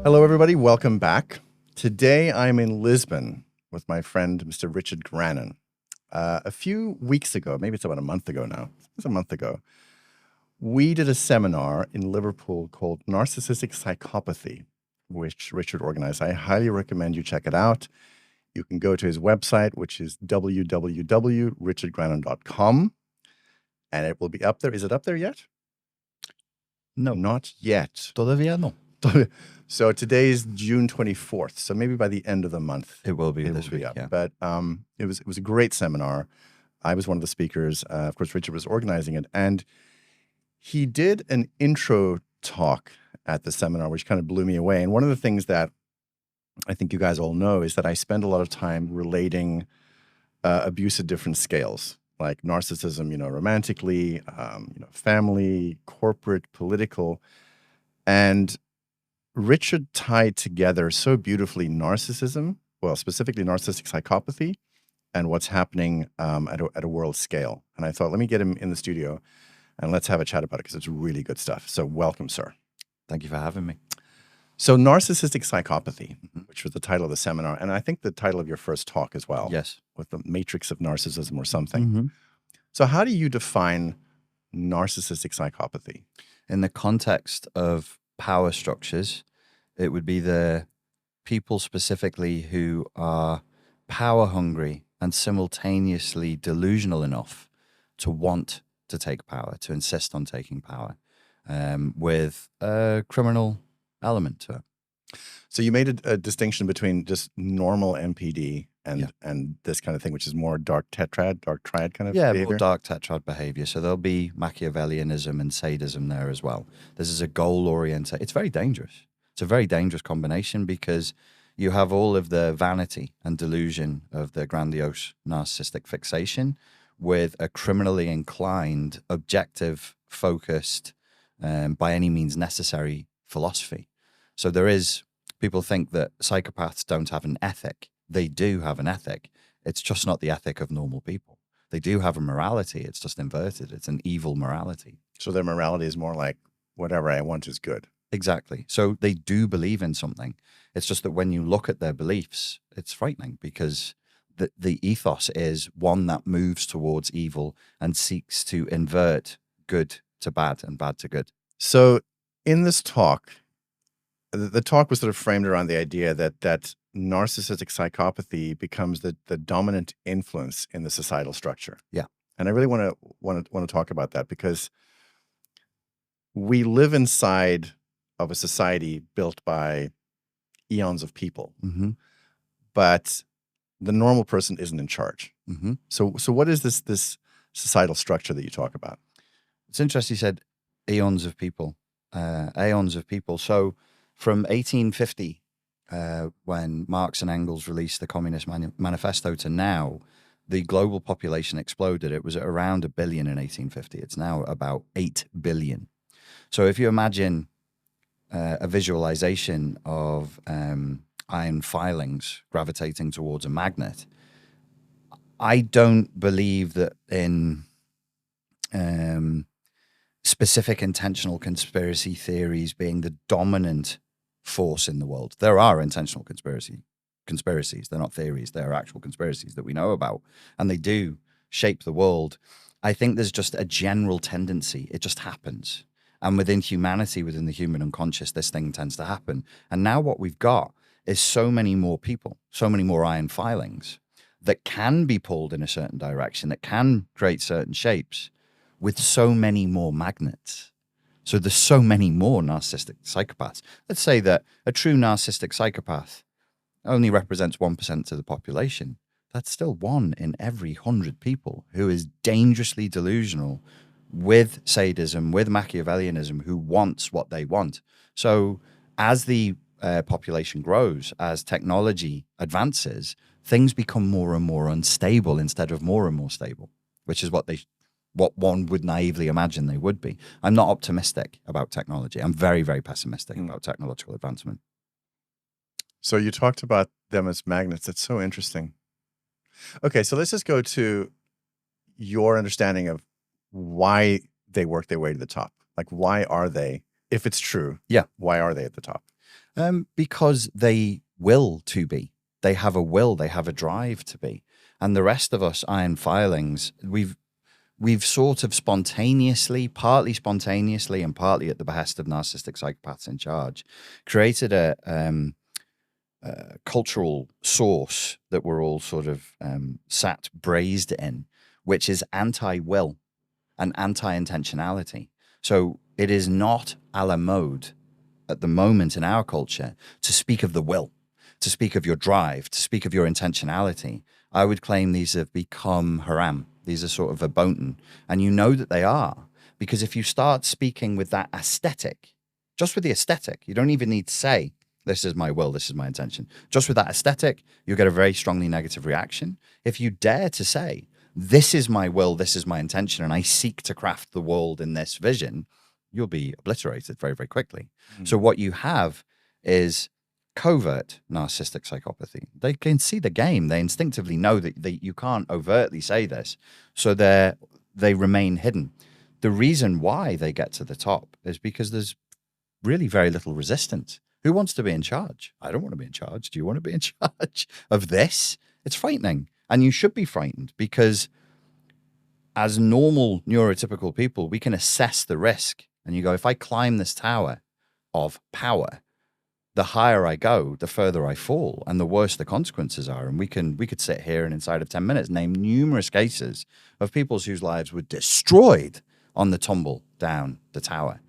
Hello, everybody. Welcome back. Today, I'm in Lisbon with my friend, Mr. Richard Grannon. A few weeks ago, maybe it's about a month ago now, it's a month ago, we did a seminar in Liverpool called Narcissistic Psychopathy, which Richard organized. I highly recommend you check it out. You can go to his website, which is www.richardgrannon.com, and it will be up there. Is it up there yet? No. Not yet. Todavía no. So today is June 24th. So maybe by the end of the month, It will be it this will be week, up. yeah. But it was a great seminar. I was one of the speakers. Of course, Richard was organizing it. And he did an intro talk at the seminar, which kind of blew me away. And one of the things that I think you guys all know is that I spend a lot of time relating abuse at different scales, like narcissism, romantically, family, corporate, political. And Richard tied together so beautifully narcissism, well, specifically narcissistic psychopathy, and what's happening at a world scale. And I thought, let me get him in the studio and let's have a chat about it because it's really good stuff. So welcome, sir. Thank you for having me. So narcissistic psychopathy, which was the title of the seminar, and I think the title of your first talk as well. Yes. With the matrix of narcissism or something. So how do you define narcissistic psychopathy? In the context of power structures, it would be the people specifically who are power hungry and simultaneously delusional enough to want to take power, to insist on taking power, with a criminal element to it. So you made a distinction between just normal MPD and this kind of thing, which is more dark triad kind of behavior? More dark tetrad behavior. So there'll be Machiavellianism and sadism there as well. This is a goal-oriented. It's very dangerous. It's a very dangerous combination because you have all of the vanity and delusion of the grandiose narcissistic fixation with a criminally inclined, objective, focused, by any means necessary philosophy. So people think that psychopaths don't have an ethic. They do have an ethic. It's just not the ethic of normal people. They do have a morality. It's just inverted. It's an evil morality. So their morality is more like whatever I want is good. Exactly. So they do believe in something. It's just that when you look at their beliefs, it's frightening because the ethos is one that moves towards evil and seeks to invert good to bad and bad to good. So in this talk, the talk was sort of framed around the idea that narcissistic psychopathy becomes the dominant influence in the societal structure. Yeah. And I really want to talk about that because we live inside of a society built by eons of people, but the normal person isn't in charge. So what is this societal structure that you talk about? It's interesting you said eons of people, aeons of people. So from 1850, when Marx and Engels released the Communist Manifesto to now, the global population exploded. It was at around 1 billion in 1850. It's now about 8 billion. So if you imagine a visualization of iron filings gravitating towards a magnet, I don't believe that in specific intentional conspiracy theories being the dominant force in the world. There are intentional conspiracies. They're not theories. They're actual conspiracies that we know about, and they do shape the world. I think there's just a general tendency. It just happens. And within humanity, within the human unconscious, this thing tends to happen. And now what we've got is so many more people, so many more iron filings that can be pulled in a certain direction, that can create certain shapes with so many more magnets. So there's so many more narcissistic psychopaths. Let's say that a true narcissistic psychopath only represents 1% of the population. That's still 1 in every 100 people who is dangerously delusional with sadism, with Machiavellianism, who wants what they want. So as the population grows, as technology advances, things become more and more unstable instead of more and more stable, which is what one would naively imagine they would be. I'm not optimistic about technology. I'm very, very pessimistic about technological advancement. So you talked about them as magnets. That's so interesting. Okay, so let's just go to your understanding of why they work their way to the top. Like, why are they, if it's true, why are they at the top? Because they will to be. They have a will, they have a drive to be. And the rest of us iron filings, we've sort of partly spontaneously and partly at the behest of narcissistic psychopaths in charge, created a cultural source that we're all sort of sat braised in, which is anti-will and anti-intentionality. So it is not a la mode at the moment in our culture to speak of the will, to speak of your drive, to speak of your intentionality. I would claim these have become haram. These are sort of verboten. And you know that they are, because if you start speaking with that aesthetic, just with the aesthetic, you don't even need to say, this is my will, this is my intention. Just with that aesthetic, you'll get a very strongly negative reaction. If you dare to say, this is my will, this is my intention, and I seek to craft the world in this vision, you'll be obliterated very, very quickly. So what you have is covert narcissistic psychopathy. They can see the game. They instinctively know that you can't overtly say this. So they remain hidden. The reason why they get to the top is because there's really very little resistance. Who wants to be in charge? I don't want to be in charge. Do you want to be in charge of this? It's frightening. And you should be frightened, because as normal neurotypical people, we can assess the risk. And you go, if I climb this tower of power, the higher I go, the further I fall, and the worse the consequences are. And we could sit here and inside of 10 minutes name numerous cases of people whose lives were destroyed on the tumble down the tower.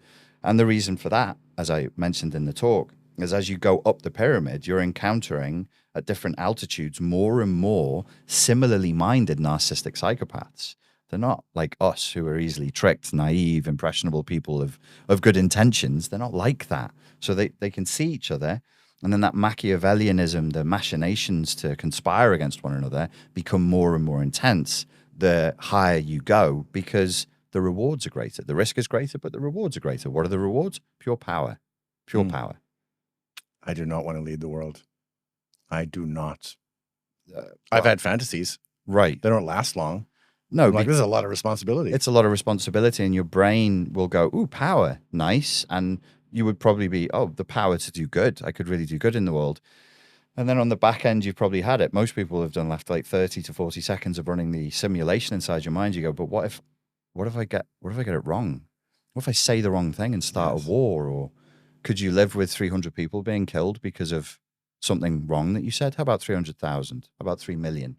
And the reason for that, as I mentioned in the talk, is as you go up the pyramid, you're encountering at different altitudes more and more similarly minded narcissistic psychopaths. They're not like us, who are easily tricked, naive, impressionable people of good intentions. They're not like that. So they can see each other. And then that Machiavellianism, the machinations to conspire against one another, become more and more intense the higher you go, because the rewards are greater. The risk is greater, but the rewards are greater. What are the rewards? Pure power. Pure power. I do not want to lead the world. I do not. I've had fantasies. Right. They don't last long. No, like, this is a lot of responsibility. It's a lot of responsibility, and your brain will go, ooh, power, nice. And you would probably be, oh, the power to do good. I could really do good in the world. And then on the back end, you've probably had it. Most people have done left like 30 to 40 seconds of running the simulation inside your mind. You go, but what if I get it wrong? What if I say the wrong thing and start a war? Or could you live with 300 people being killed because of something wrong that you said? How about 300,000? How about 3 million?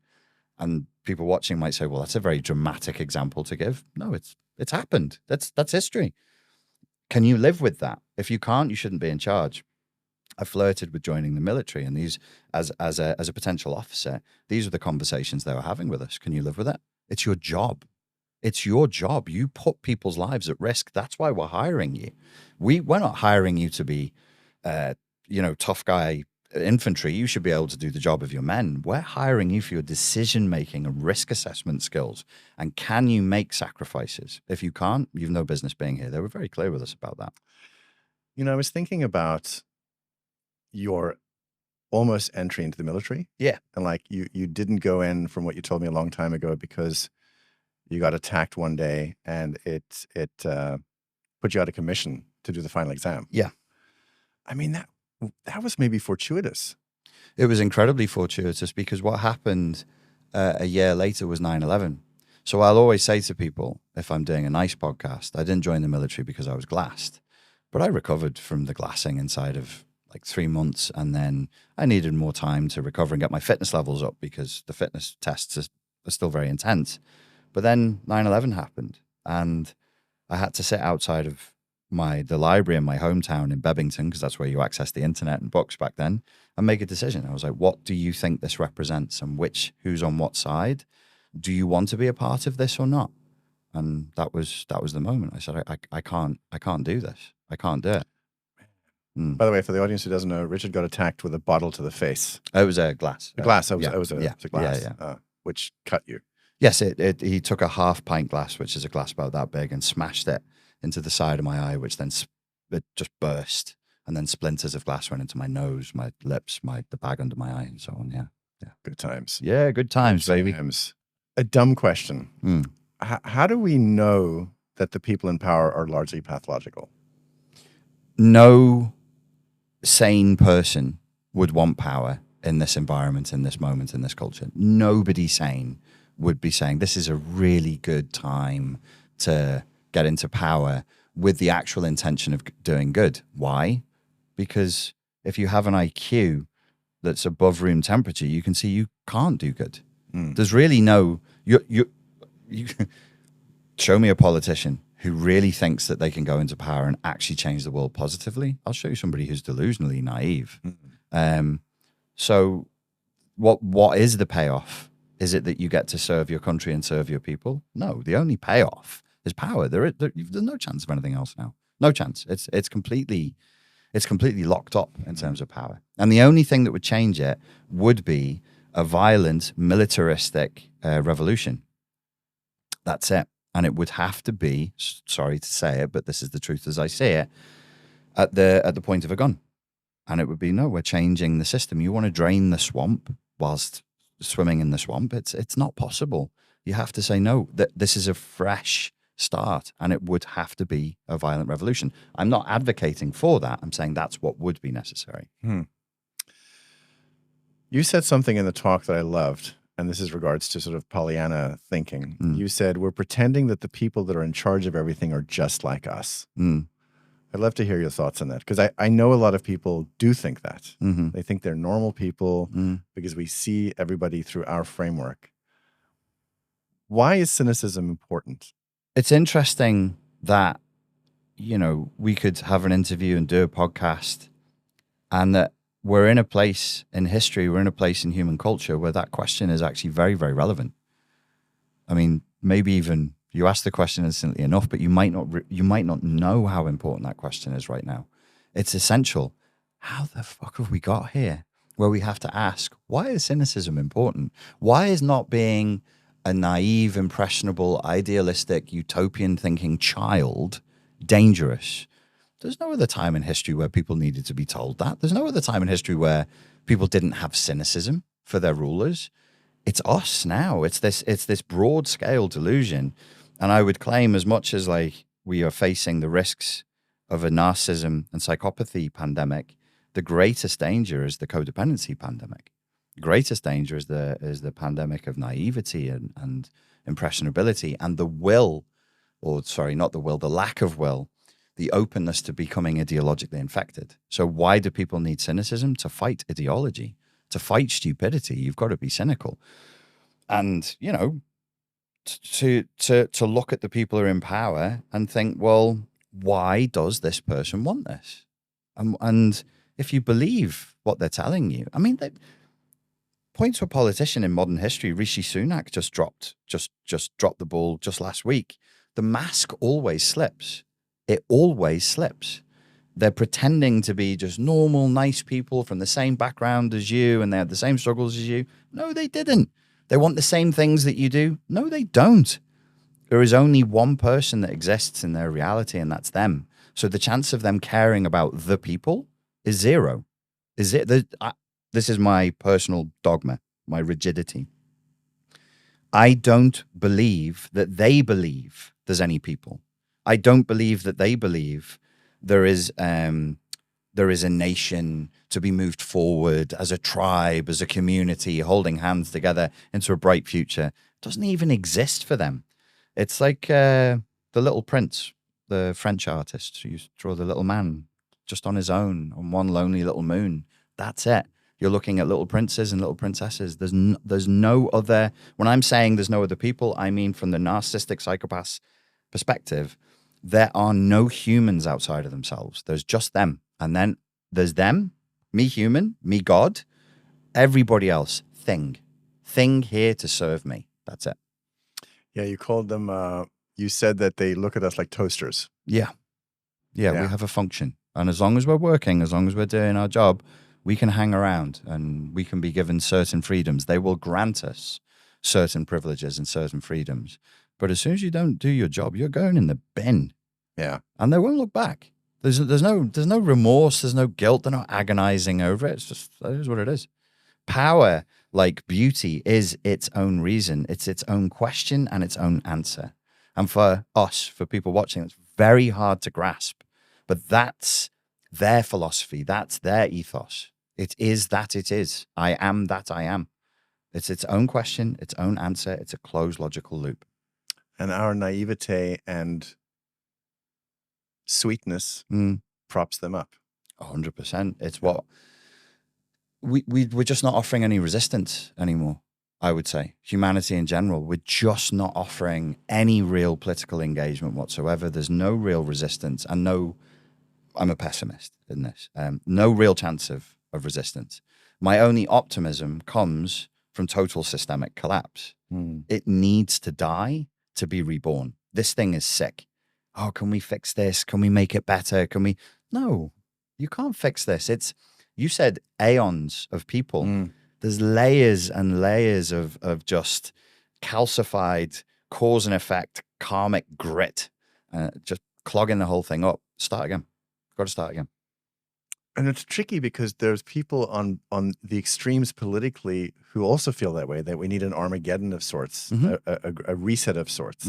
And people watching might say, well, that's a very dramatic example to give. No, it's happened. That's history. Can you live with that? If you can't, you shouldn't be in charge. I flirted with joining the military, and these, as a potential officer, these are the conversations they were having with us. Can you live with it? It's your job. It's your job. You put people's lives at risk. That's why we're hiring you. We're not hiring you to be, tough guy infantry. You should be able to do the job of your men. We're hiring you for your decision-making and risk assessment skills. And can you make sacrifices? If you can't, you've no business being here. They were very clear with us about that. I was thinking about your almost entry into the military. Yeah. And like you didn't go in, from what you told me a long time ago, because you got attacked one day and it put you out of commission to do the final exam. Yeah. I mean, that was maybe fortuitous. It was incredibly fortuitous, because what happened a year later was 9/11. So I'll always say to people, if I'm doing a nice podcast, I didn't join the military because I was glassed, but I recovered from the glassing inside of like 3 months. And then I needed more time to recover and get my fitness levels up, because the fitness tests are still very intense. But then 9/11 happened, and I had to sit outside of the library in my hometown in Bebington, because that's where you access the internet and books back then, and make a decision. I was like, what do you think this represents, and who's on what side? Do you want to be a part of this or not? And that was the moment. I said, I can't do this. I can't do it. By the way, for the audience who doesn't know, Richard got attacked with a bottle to the face. It was a glass. A glass. It was a glass, which cut you. Yes, he took a half pint glass, which is a glass about that big, and smashed it into the side of my eye, which then it just burst, and then splinters of glass went into my nose, my lips, the bag under my eye, and so on. Yeah. Good times. Yeah, good times, baby. A dumb question. How do we know that the people in power are largely pathological? No sane person would want power in this environment, in this moment, in this culture. Nobody sane would be saying this is a really good time to get into power with the actual intention of doing good. Why? Because if you have an IQ that's above room temperature, you can see you can't do good. There's really no, you show me a politician who really thinks that they can go into power and actually change the world positively. I'll show you somebody who's delusionally naive. So what is the payoff? Is it that you get to serve your country and serve your people? No, the only payoff is power. There's no chance of anything else now. No chance. It's completely locked up in terms of power. And the only thing that would change it would be a violent, militaristic revolution. That's it. And it would have to be, sorry to say it, but this is the truth as I see it, at the point of a gun. And it would be, no, we're changing the system. You want to drain the swamp whilst swimming in the swamp. It's not possible. You have to say, no, that this is a fresh start, and it would have to be a violent revolution. I'm not advocating for that. I'm saying that's what would be necessary. You said something in the talk that I loved, and this is regards to sort of Pollyanna thinking. You said, we're pretending that the people that are in charge of everything are just like us. I'd love to hear your thoughts on that, because I know a lot of people do think that. They think they're normal people because we see everybody through our framework. Why is cynicism important? It's interesting that, we could have an interview and do a podcast, and that we're in a place in history, we're in a place in human culture where that question is actually very, very relevant. I mean, maybe even you ask the question instantly enough, but you might not know how important that question is right now. It's essential. How the fuck have we got here where we have to ask, why is cynicism important? Why is not being a naive, impressionable, idealistic, utopian thinking child dangerous? There's no other time in history where people needed to be told that. There's no other time in history where people didn't have cynicism for their rulers. It's us now. It's this broad scale delusion. And I would claim, as much as like we are facing the risks of a narcissism and psychopathy pandemic, the greatest danger is the codependency pandemic. The greatest danger is the pandemic of naivety and impressionability, and the lack of will, the openness to becoming ideologically infected. So why do people need cynicism? To fight ideology, to fight stupidity. You've got to be cynical. And, to look at the people who are in power and think, well, why does this person want this? And if you believe what they're telling you, I mean, point to a politician in modern history. Rishi Sunak just dropped the ball just last week. The mask always slips. It always slips. They're pretending to be just normal, nice people from the same background as you, and they had the same struggles as you. No, they didn't. They want the same things that you do. No, they don't. There is only one person that exists in their reality, and that's them. So the chance of them caring about the people is zero. This is my personal dogma, my rigidity. I don't believe that they believe there's any people. I don't believe that they believe there is a nation to be moved forward as a tribe, as a community, holding hands together into a bright future. It doesn't even exist for them. It's like the Little Prince, the French artist who used to draw the little man just on his own on one lonely little moon. That's it. You're looking at little princes and little princesses. There's no other. When I'm saying there's no other people, I mean from the narcissistic psychopath's perspective, there are no humans outside of themselves. There's just them. And then there's them, me human, me God, everybody else, thing here to serve me. That's it. Yeah, you called them, you said that they look at us like toasters. Yeah, we have a function. And as long as we're working, as long as we're doing our job, we can hang around and we can be given certain freedoms. They will grant us certain privileges and certain freedoms. But as soon as you don't do your job, you're going in the bin. Yeah. And they won't look back. There's no remorse, there's no guilt, they're not agonizing over it. It's just, that is what it is. Power, like beauty, is its own reason. It's its own question and its own answer. And for us, for people watching, it's very hard to grasp. But that's their philosophy. That's their ethos. It is that it is. I am that I am. It's its own question, its own answer. It's a closed logical loop. And our naivete and sweetness props them up. 100%. It's what we're just not offering any resistance anymore, I would say. Humanity in general, we're just not offering any real political engagement whatsoever. There's no real resistance and I'm a pessimist in this, no real chance of resistance. My only optimism comes from total systemic collapse. It needs to die to be reborn. This thing is sick. Oh, can we fix this? Can we make it better? No, you can't fix this. You said aeons of people. There's layers and layers of just calcified cause and effect, karmic grit, just clogging the whole thing up. Start again. Got to start again. And it's tricky because there's people on the extremes politically who also feel that way, that we need an Armageddon of sorts, a reset of sorts.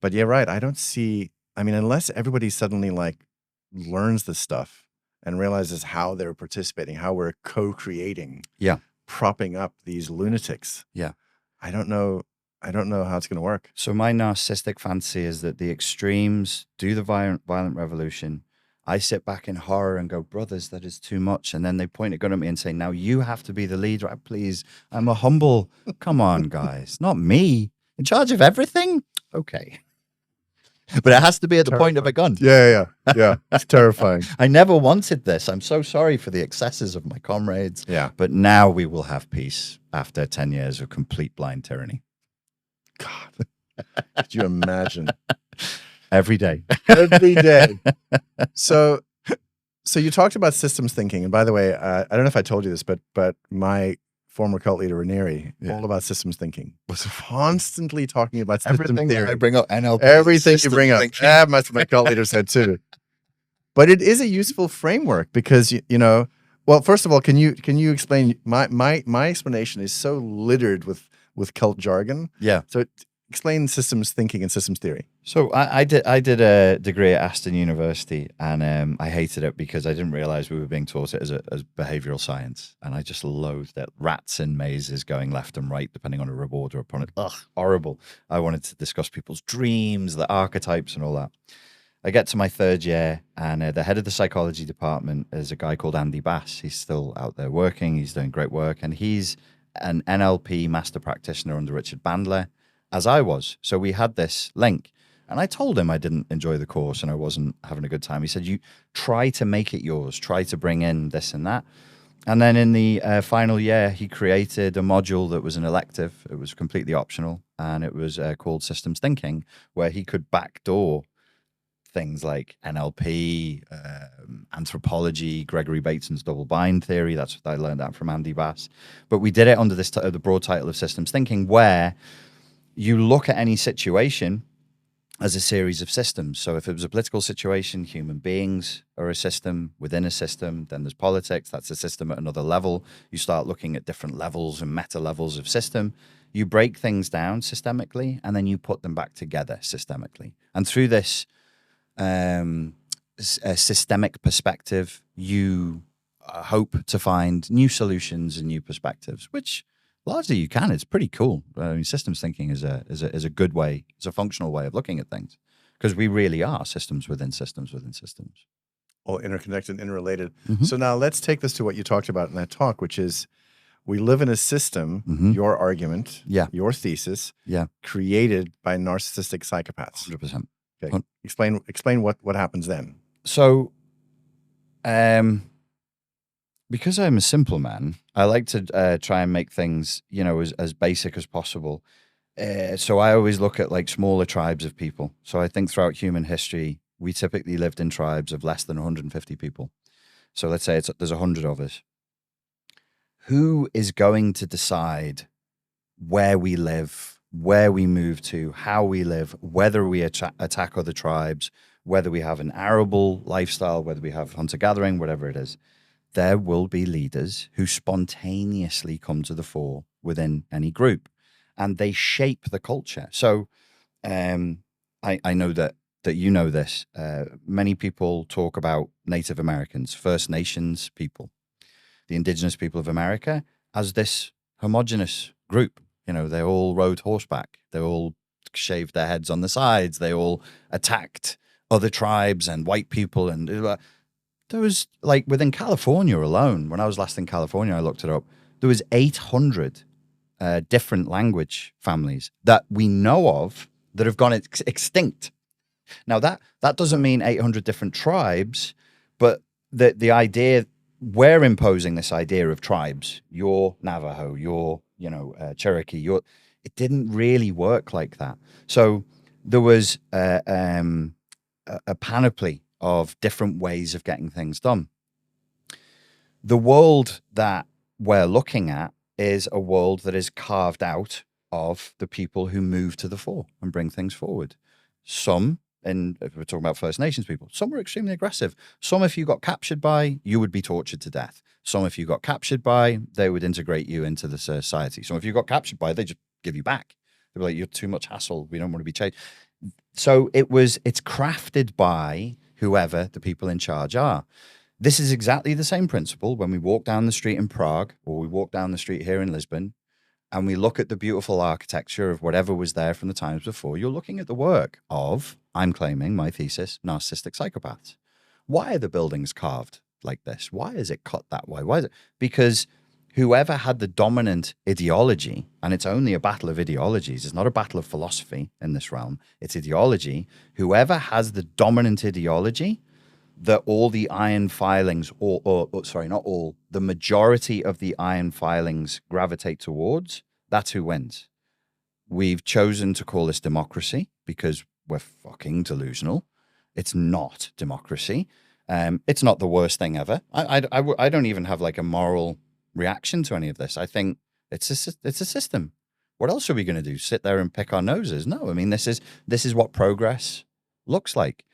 But you're right. I don't see, unless everybody suddenly learns this stuff and realizes how they're participating, how we're co-creating, propping up these lunatics. Yeah. I don't know how it's going to work. So my narcissistic fantasy is that the extremes do the violent revolution. I sit back in horror and go, brothers, that is too much. And then they point a gun at me and say, now you have to be the leader. Please, I'm a humble. Come on, guys. Not me. In charge of everything? Okay. But it has to be at the point of a gun. Yeah. It's terrifying. I never wanted this. I'm so sorry for the excesses of my comrades. Yeah. But now we will have peace after 10 years of complete blind tyranny. God. Could you imagine? Every day. Every day. So you talked about systems thinking. And by the way, I don't know if I told you this, but my former cult leader, Ranieri, all about systems thinking, was constantly talking about system theory. I bring up NLP. Everything you bring up. That's what my cult leader said too. But it is a useful framework because, well, first of all, can you explain, my explanation is so littered with cult jargon. Yeah. So explain systems thinking and systems theory. So I did a degree at Aston University, and I hated it because I didn't realize we were being taught it as behavioral science, and I just loathed it. Rats in mazes going left and right depending on a reward or opponent. Ugh, horrible. I wanted to discuss people's dreams, the archetypes, and all that. I get to my third year, and the head of the psychology department is a guy called Andy Bass. He's still out there working. He's doing great work, and he's an NLP master practitioner under Richard Bandler, as I was. So we had this link. And I told him I didn't enjoy the course and I wasn't having a good time. He said, you try to make it yours, try to bring in this and that. And then in the final year, he created a module that was an elective. It was completely optional. And it was called Systems Thinking, where he could backdoor things like NLP, anthropology, Gregory Bateson's double bind theory. That's what I learned that from Andy Bass. But we did it under this the broad title of Systems Thinking, where you look at any situation as a series of systems. So if it was a political situation, human beings are a system within a system. Then there's politics. That's a system at another level. You start looking at different levels and meta levels of system. You break things down systemically, and then you put them back together systemically. And through this systemic perspective, you hope to find new solutions and new perspectives, which largely you can. It's pretty cool. Systems thinking is a good way. It's a functional way of looking at things because we really are systems within systems within systems. All interconnected, interrelated. So now let's take this to what you talked about in that talk, which is we live in a system, your argument, your thesis, created by narcissistic psychopaths. 100%. Okay. Explain what happens then. So, because I'm a simple man, I like to try and make things, as basic as possible. So I always look at smaller tribes of people. So I think throughout human history, we typically lived in tribes of less than 150 people. So let's say there's 100 of us. Who is going to decide where we live, where we move to, how we live, whether we attack other tribes, whether we have an arable lifestyle, whether we have hunter-gathering, whatever it is? There will be leaders who spontaneously come to the fore within any group, and they shape the culture. So I know that that you know this. Many people talk about Native Americans, First Nations people, the indigenous people of America as this homogenous group. You know, they all rode horseback. They all shaved their heads on the sides. They all attacked other tribes and white people. And there was, like, within California alone, when I was last in California, I looked it up, there was 800 different language families that we know of that have gone extinct. Now, that doesn't mean 800 different tribes, but the idea, we're imposing this idea of tribes. You're Navajo, you're, Cherokee, it didn't really work like that. So there was a panoply of different ways of getting things done. The world that we're looking at is a world that is carved out of the people who move to the fore and bring things forward. Some, and if we're talking about First Nations people, some were extremely aggressive. Some, if you got captured by, you would be tortured to death. Some, if you got captured by, they would integrate you into the society. Some, if you got captured by, they just give you back. They'd be like, you're too much hassle. We don't want to be chased. So it's crafted by whoever the people in charge are. This is exactly the same principle when we walk down the street in Prague or we walk down the street here in Lisbon and we look at the beautiful architecture of whatever was there from the times before. You're looking at the work of, I'm claiming, my thesis, narcissistic psychopaths. Why are the buildings carved like this? Why is it cut that way? Why is it? Because whoever had the dominant ideology, and it's only a battle of ideologies, it's not a battle of philosophy in this realm, it's ideology. Whoever has the dominant ideology that all the iron filings, not all, the majority of the iron filings gravitate towards, that's who wins. We've chosen to call this democracy because we're fucking delusional. It's not democracy. It's not the worst thing ever. I don't even have like a moral reaction to any of this. I think it's a system. What else are we going to do? Sit there and pick our noses? No, I mean, this is what progress looks like.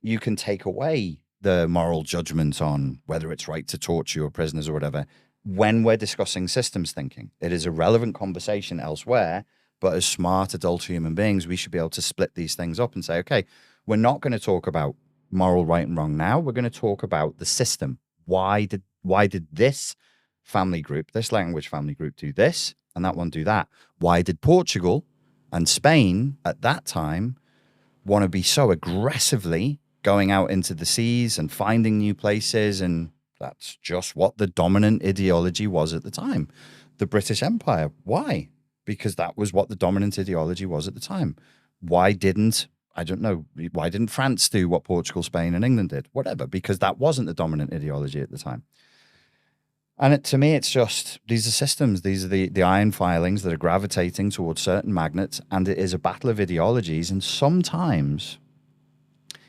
You can take away the moral judgment on whether it's right to torture your prisoners or whatever when we're discussing systems thinking. It is a relevant conversation elsewhere, but as smart adult human beings, we should be able to split these things up and say, okay, we're not going to talk about moral right and wrong now. We're going to talk about the system. Why did this family group, this language family group do this and that one do that? Why did Portugal and Spain at that time want to be so aggressively going out into the seas and finding new places? And that's just what the dominant ideology was at the time. The British Empire. Why? Because that was what the dominant ideology was at the time. Why didn't France do what Portugal, Spain, and England did? Whatever, because that wasn't the dominant ideology at the time. And to me, it's just, these are systems. These are the iron filings that are gravitating towards certain magnets, and it is a battle of ideologies. And sometimes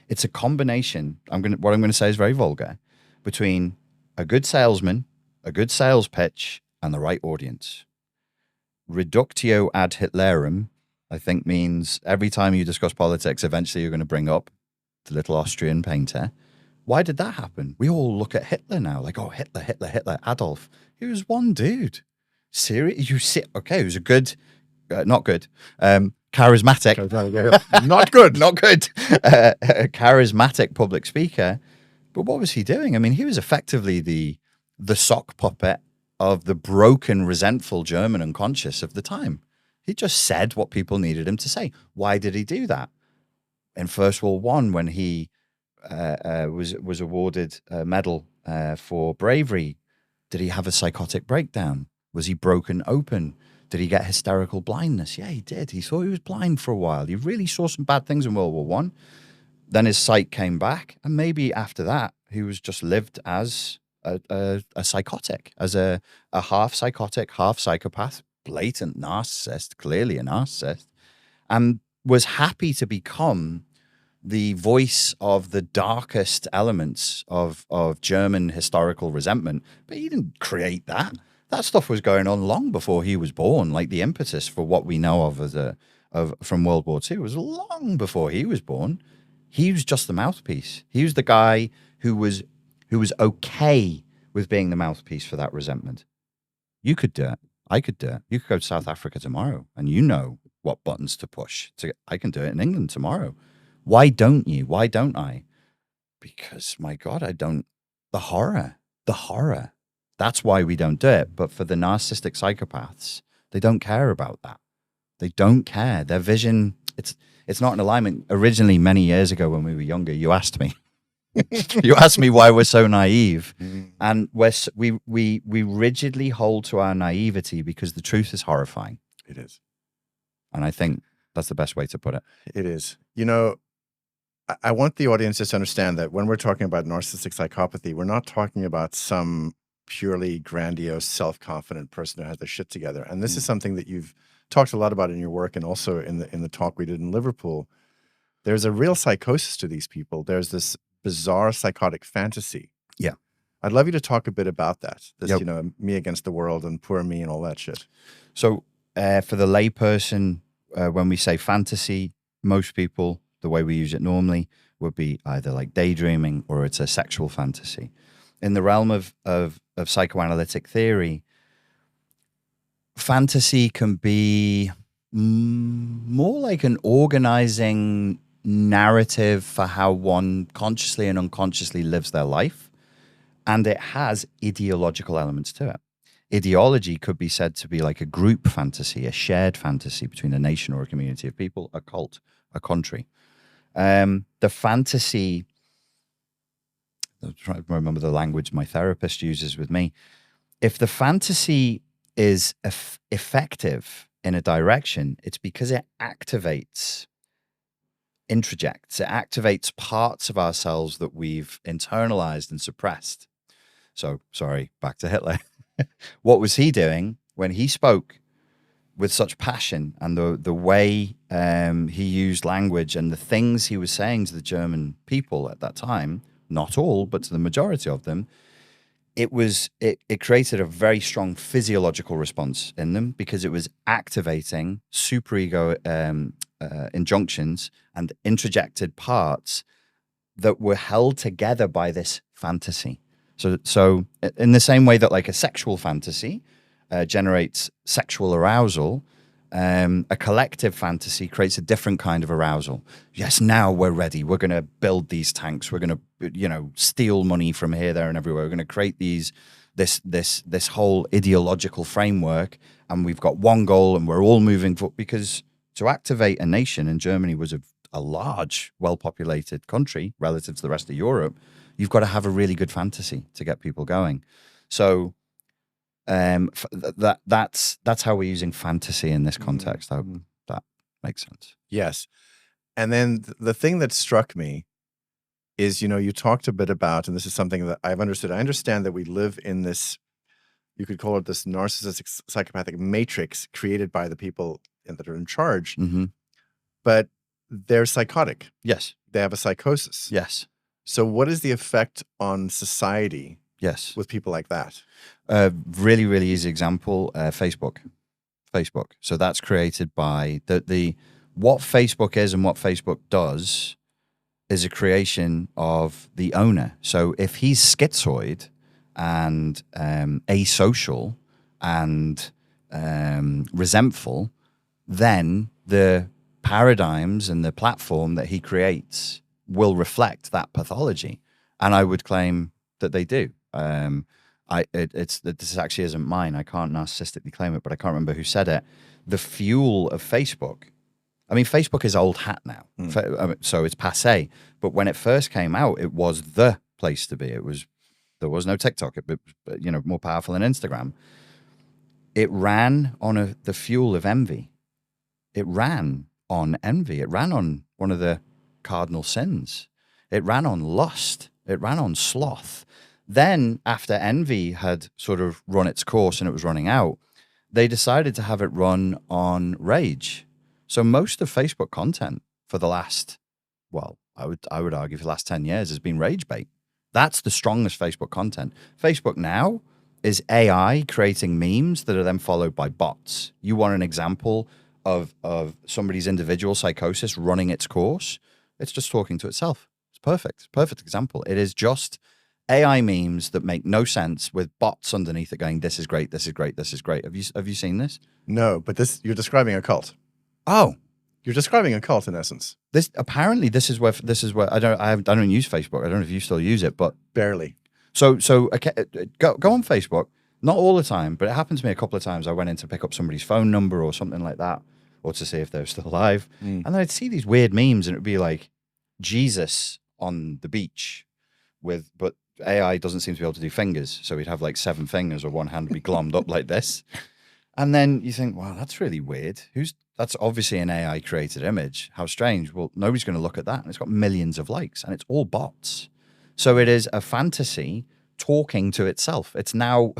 it's a combination, what I'm going to say is very vulgar, between a good salesman, a good sales pitch, and the right audience. Reductio ad Hitlerum, I think, means every time you discuss politics, eventually you're going to bring up the little Austrian painter. Why did that happen? We all look at Hitler now, like, oh, Hitler, Adolf. He was one dude. Serious? Okay, he was a good, not good, charismatic. Not good. Not good. A charismatic public speaker. But what was he doing? I mean, he was effectively the sock puppet of the broken, resentful German unconscious of the time. He just said what people needed him to say. Why did he do that? In First World War I, when he was awarded a medal for bravery, did he have a psychotic breakdown? Was he broken open? Did he get hysterical blindness? Yeah, he did. He thought he was blind for a while. He really saw some bad things in World War I. Then his sight came back, and maybe after that, he was just lived as a psychotic, as a half psychotic, half psychopath, blatant narcissist, clearly a narcissist, and was happy to become the voice of the darkest elements of German historical resentment. But he didn't create that. That stuff was going on long before he was born. Like the impetus for what we know of from World War II was long before he was born. He was just the mouthpiece. He was the guy who was okay with being the mouthpiece for that resentment. You could do it. I could do it. You could go to South Africa tomorrow, and you know what buttons to push. I can do it in England tomorrow. Why don't you? Why don't I? Because, my God, I don't. The horror. That's why we don't do it. But for the narcissistic psychopaths, they don't care about that. They don't care. Their vision, it's not in alignment. Originally, many years ago when we were younger, you asked me. You asked me why we're so naive. And we rigidly hold to our naivety because the truth is horrifying. It is. And I think that's the best way to put it. It is. You know, I want the audience just to understand that when we're talking about narcissistic psychopathy, we're not talking about some purely grandiose, self-confident person who has their shit together. And this is something that you've talked a lot about in your work and also in the talk we did in Liverpool. There's a real psychosis to these people. There's this bizarre psychotic fantasy. Yeah. I'd love you to talk a bit about that. This, Yep. you know, me against the world and poor me and all that shit. So for the layperson, when we say fantasy, most people, the way we use it normally, would be either like daydreaming or it's a sexual fantasy. In the realm of psychoanalytic theory, fantasy can be more like an organizing narrative for how one consciously and unconsciously lives their life. And it has ideological elements to it. Ideology could be said to be like a group fantasy, a shared fantasy between a nation or a community of people, a cult, a country. The fantasy, I'm trying to remember the language my therapist uses with me. If the fantasy is effective in a direction, it's because it introjects, it activates parts of ourselves that we've internalized and suppressed. So, sorry, back to Hitler. What was he doing when he spoke with such passion and the way he used language and the things he was saying to the German people at that time, not all, but to the majority of them, it created a very strong physiological response in them because it was activating superego injunctions and introjected parts that were held together by this fantasy. So in the same way that like a sexual fantasy generates sexual arousal, a collective fantasy creates a different kind of arousal. Yes, now we're ready. We're going to build these tanks. We're going to, steal money from here, there, and everywhere. We're going to create this whole ideological framework, and we've got one goal, and we're all moving forward. Because to activate a nation, and Germany was a large, well-populated country relative to the rest of Europe, you've got to have a really good fantasy to get people going. So that's how we're using fantasy in this context. I hope that makes sense. Yes. And then the thing that struck me is, you talked a bit about, and this is something that I've understood. I understand that we live in this, you could call it this narcissistic psychopathic matrix created by the people that are in charge, but they're psychotic. Yes. They have a psychosis. Yes. So what is the effect on society? Yes. With people like that? Really, really easy example, Facebook. So that's created by what Facebook is and what Facebook does is a creation of the owner. So if he's schizoid and asocial and resentful, then the paradigms and the platform that he creates will reflect that pathology. And I would claim that they do. This actually isn't mine. I can't narcissistically claim it, but I can't remember who said it. The fuel of Facebook. I mean, Facebook is old hat now, so it's passé. But when it first came out, it was the place to be. There was no TikTok. It was, more powerful than Instagram. It ran on the fuel of envy. It ran on envy. It ran on one of the cardinal sins. It ran on lust. It ran on sloth. Then, after envy had sort of run its course and it was running out, they decided to have it run on rage. So most of Facebook content for the last, I would argue for the last 10 years has been rage bait. That's the strongest Facebook content. Facebook now is AI creating memes that are then followed by bots. You want an example of somebody's individual psychosis running its course? It's just talking to itself. It's perfect. Perfect example. It is just AI memes that make no sense with bots underneath it going, this is great, this is great, this is great. Have you seen this? No, but you're describing a cult. Oh, You're describing a cult in essence. This is where I don't use Facebook. I don't know if you still use it, but Barely. So okay, go on Facebook. Not all the time, but it happened to me a couple of times. I went in to pick up somebody's phone number or something like that, or to see if they're still alive. And then I'd see these weird memes, and it'd be like Jesus on the beach but AI doesn't seem to be able to do fingers, so he'd have like 7 fingers, or one hand would be glommed up like this. And then you think, wow, that's really weird. That's obviously an AI created image. How strange. Well, nobody's going to look at that, and it's got millions of likes, and it's all bots. So it is a fantasy talking to itself. It's now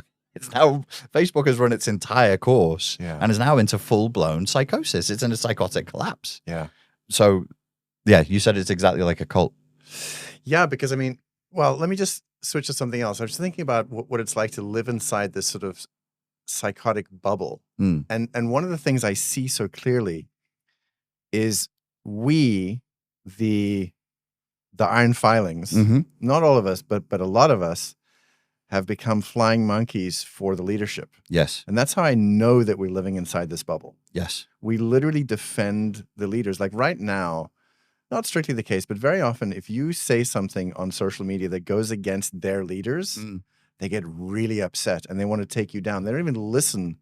Facebook has run its entire course and is now into full-blown psychosis. It's in a psychotic collapse. Yeah. So, yeah, you said it's exactly like a cult. Yeah, because I mean, well, let me just switch to something else. I was thinking about what it's like to live inside this sort of psychotic bubble. And one of the things I see so clearly is the iron filings, not all of us, but a lot of us have become flying monkeys for the leadership. Yes. And that's how I know that we're living inside this bubble. Yes. We literally defend the leaders. Like right now, not strictly the case, but very often if you say something on social media that goes against their leaders, they get really upset and they want to take you down. They don't even listen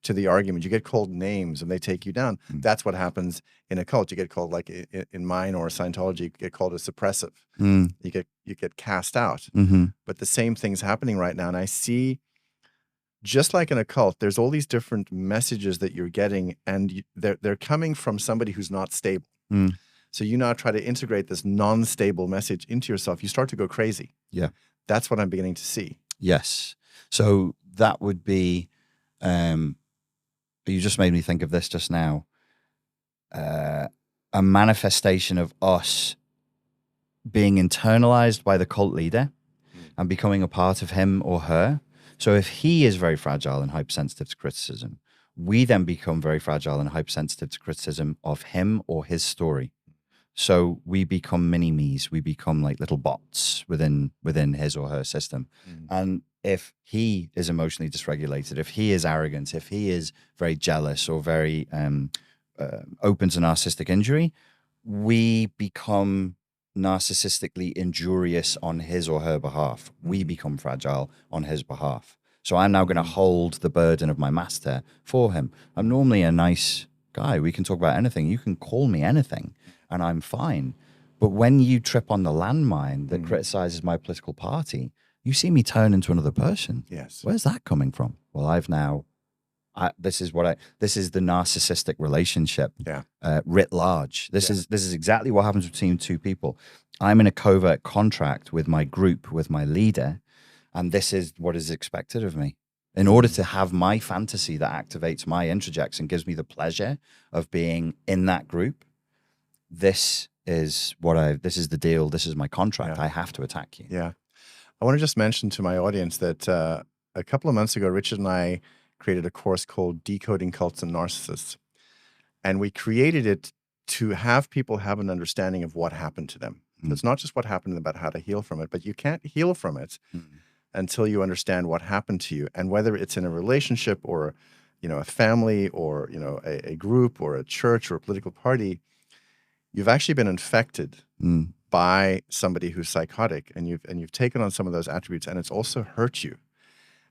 to the argument. You get called names and they take you down. That's what happens in a cult. You get called, like in mine or Scientology, you get called a suppressive. You get cast out. But the same thing's happening right now. And I see, just like in a cult, there's all these different messages that you're getting, and they're coming from somebody who's not stable. So you now try to integrate this non-stable message into yourself. You start to go crazy. Yeah. That's what I'm beginning to see. Yes. So that would be, you just made me think of this just now, a manifestation of us being internalized by the cult leader and becoming a part of him or her. So if he is very fragile and hypersensitive to criticism, we then become very fragile and hypersensitive to criticism of him or his story. So we become mini-me's. We become like little bots within his or her system. And if he is emotionally dysregulated, if he is arrogant, if he is very jealous or very open to narcissistic injury, we become narcissistically injurious on his or her behalf. We become fragile on his behalf. So I'm now going to hold the burden of my master for him. I'm normally a nice guy. We can talk about anything. You can call me anything and I'm fine. But when you trip on the landmine that criticizes my political party, you see me turn into another person. Yes. Where's that coming from? Well, this is the narcissistic relationship writ large. This is exactly what happens between two people. I'm in a covert contract with my group, with my leader, and this is what is expected of me. In order to have my fantasy that activates my interjects and gives me the pleasure of being in that group, this is the deal. This is my contract. I have to attack you. Yeah. I want to just mention to my audience that a couple of months ago, Richard and I created a course called Decoding Cults and Narcissists. And we created it to have people have an understanding of what happened to them. So it's not just what happened, about how to heal from it, but you can't heal from it until you understand what happened to you. And whether it's in a relationship or, a family or, a group or a church or a political party, you've actually been infected by somebody who's psychotic, and you've taken on some of those attributes, and it's also hurt you.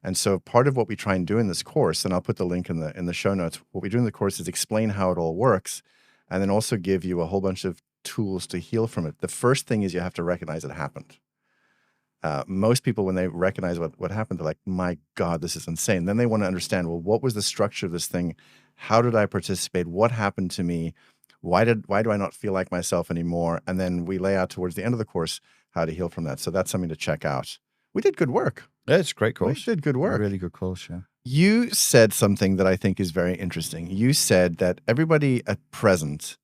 And so part of what we try and do in this course, and I'll put the link in the show notes, what we do in the course is explain how it all works, and then also give you a whole bunch of tools to heal from it. The first thing is you have to recognize it happened. Most people, when they recognize what happened, they're like, my God, this is insane. Then they want to understand, well, what was the structure of this thing? How did I participate? What happened to me? Why do I not feel like myself anymore? And then we lay out towards the end of the course how to heal from that. So that's something to check out. We did good work. Yeah, it's a great course. We did good work. A really good course, yeah. You said something that I think is very interesting. You said that everybody at present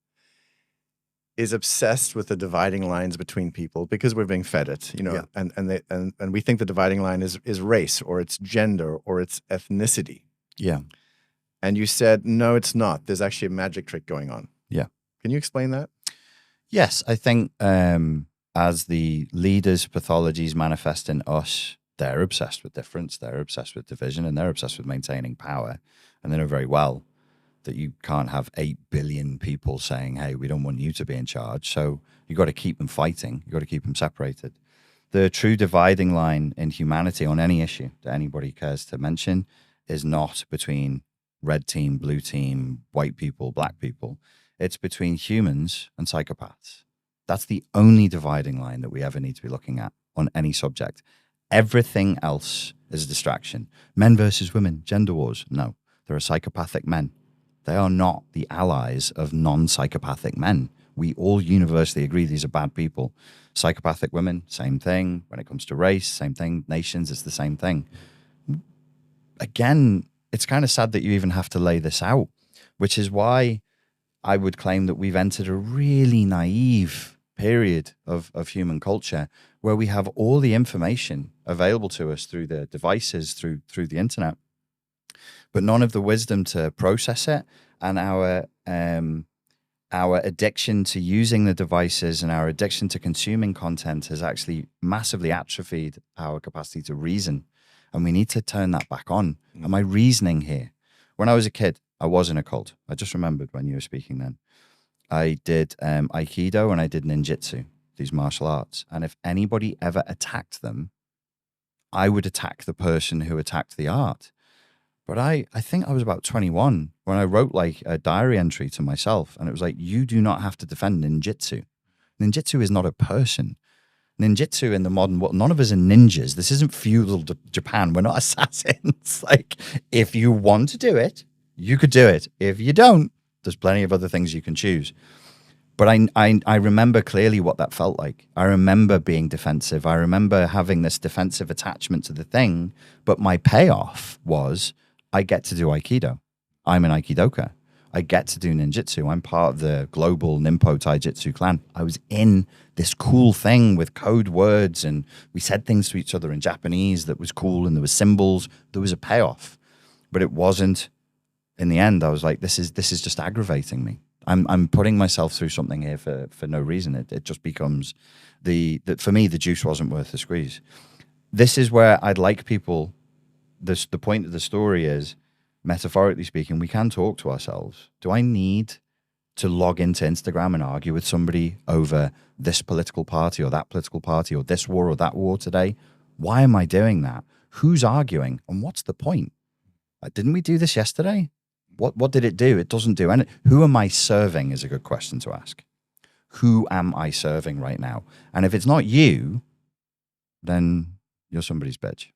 is obsessed with the dividing lines between people because we're being fed it, and we think the dividing line is race or it's gender or it's ethnicity. Yeah. And you said, no, it's not. There's actually a magic trick going on. Yeah. Can you explain that? Yes, I think as the leaders' pathologies manifest in us, they're obsessed with difference, they're obsessed with division, and they're obsessed with maintaining power. And they know very well that you can't have 8 billion people saying, hey, we don't want you to be in charge. So you got to keep them fighting. You got to keep them separated. The true dividing line in humanity on any issue that anybody cares to mention is not between red team, blue team, white people, black people. It's between humans and psychopaths. That's the only dividing line that we ever need to be looking at on any subject. Everything else is a distraction. Men versus women, gender wars. No, there are psychopathic men. They are not the allies of non-psychopathic men. We all universally agree these are bad people. Psychopathic women, same thing. When it comes to race, same thing. Nations, it's the same thing. Again, it's kind of sad that you even have to lay this out, which is why I would claim that we've entered a really naive period of human culture where we have all the information available to us through the devices, through the internet, but none of the wisdom to process it. And our addiction to using the devices and our addiction to consuming content has actually massively atrophied our capacity to reason. And we need to turn that back on. Am I reasoning here? When I was a kid, I was in a cult. I just remembered when you were speaking then. I did Aikido and I did ninjutsu, these martial arts. And if anybody ever attacked them, I would attack the person who attacked the art. But I think I was about 21 when I wrote like a diary entry to myself. And it was like, you do not have to defend ninjutsu. Ninjutsu is not a person. Ninjutsu in the modern world, none of us are ninjas. This isn't feudal Japan. We're not assassins. Like, if you want to do it, you could do it. If you don't, there's plenty of other things you can choose. But I remember clearly what that felt like. I remember being defensive. I remember having this defensive attachment to the thing. But my payoff was I get to do Aikido. I'm an Aikidoka. I get to do ninjutsu. I'm part of the global Ninpo Taijutsu clan. I was in this cool thing with code words and we said things to each other in Japanese that was cool and there was symbols. There was a payoff. But it wasn't, in the end, I was like, this is just aggravating me. I'm putting myself through something here for no reason. It just becomes for me, the juice wasn't worth the squeeze. This is where I'd like people, the point of the story is, metaphorically speaking, we can talk to ourselves. Do I need to log into Instagram and argue with somebody over this political party or that political party or this war or that war today? Why am I doing that? Who's arguing? And what's the point? Didn't we do this yesterday? What did it do? It doesn't do anything. Who am I serving is a good question to ask. Who am I serving right now? And if it's not you, then you're somebody's bitch.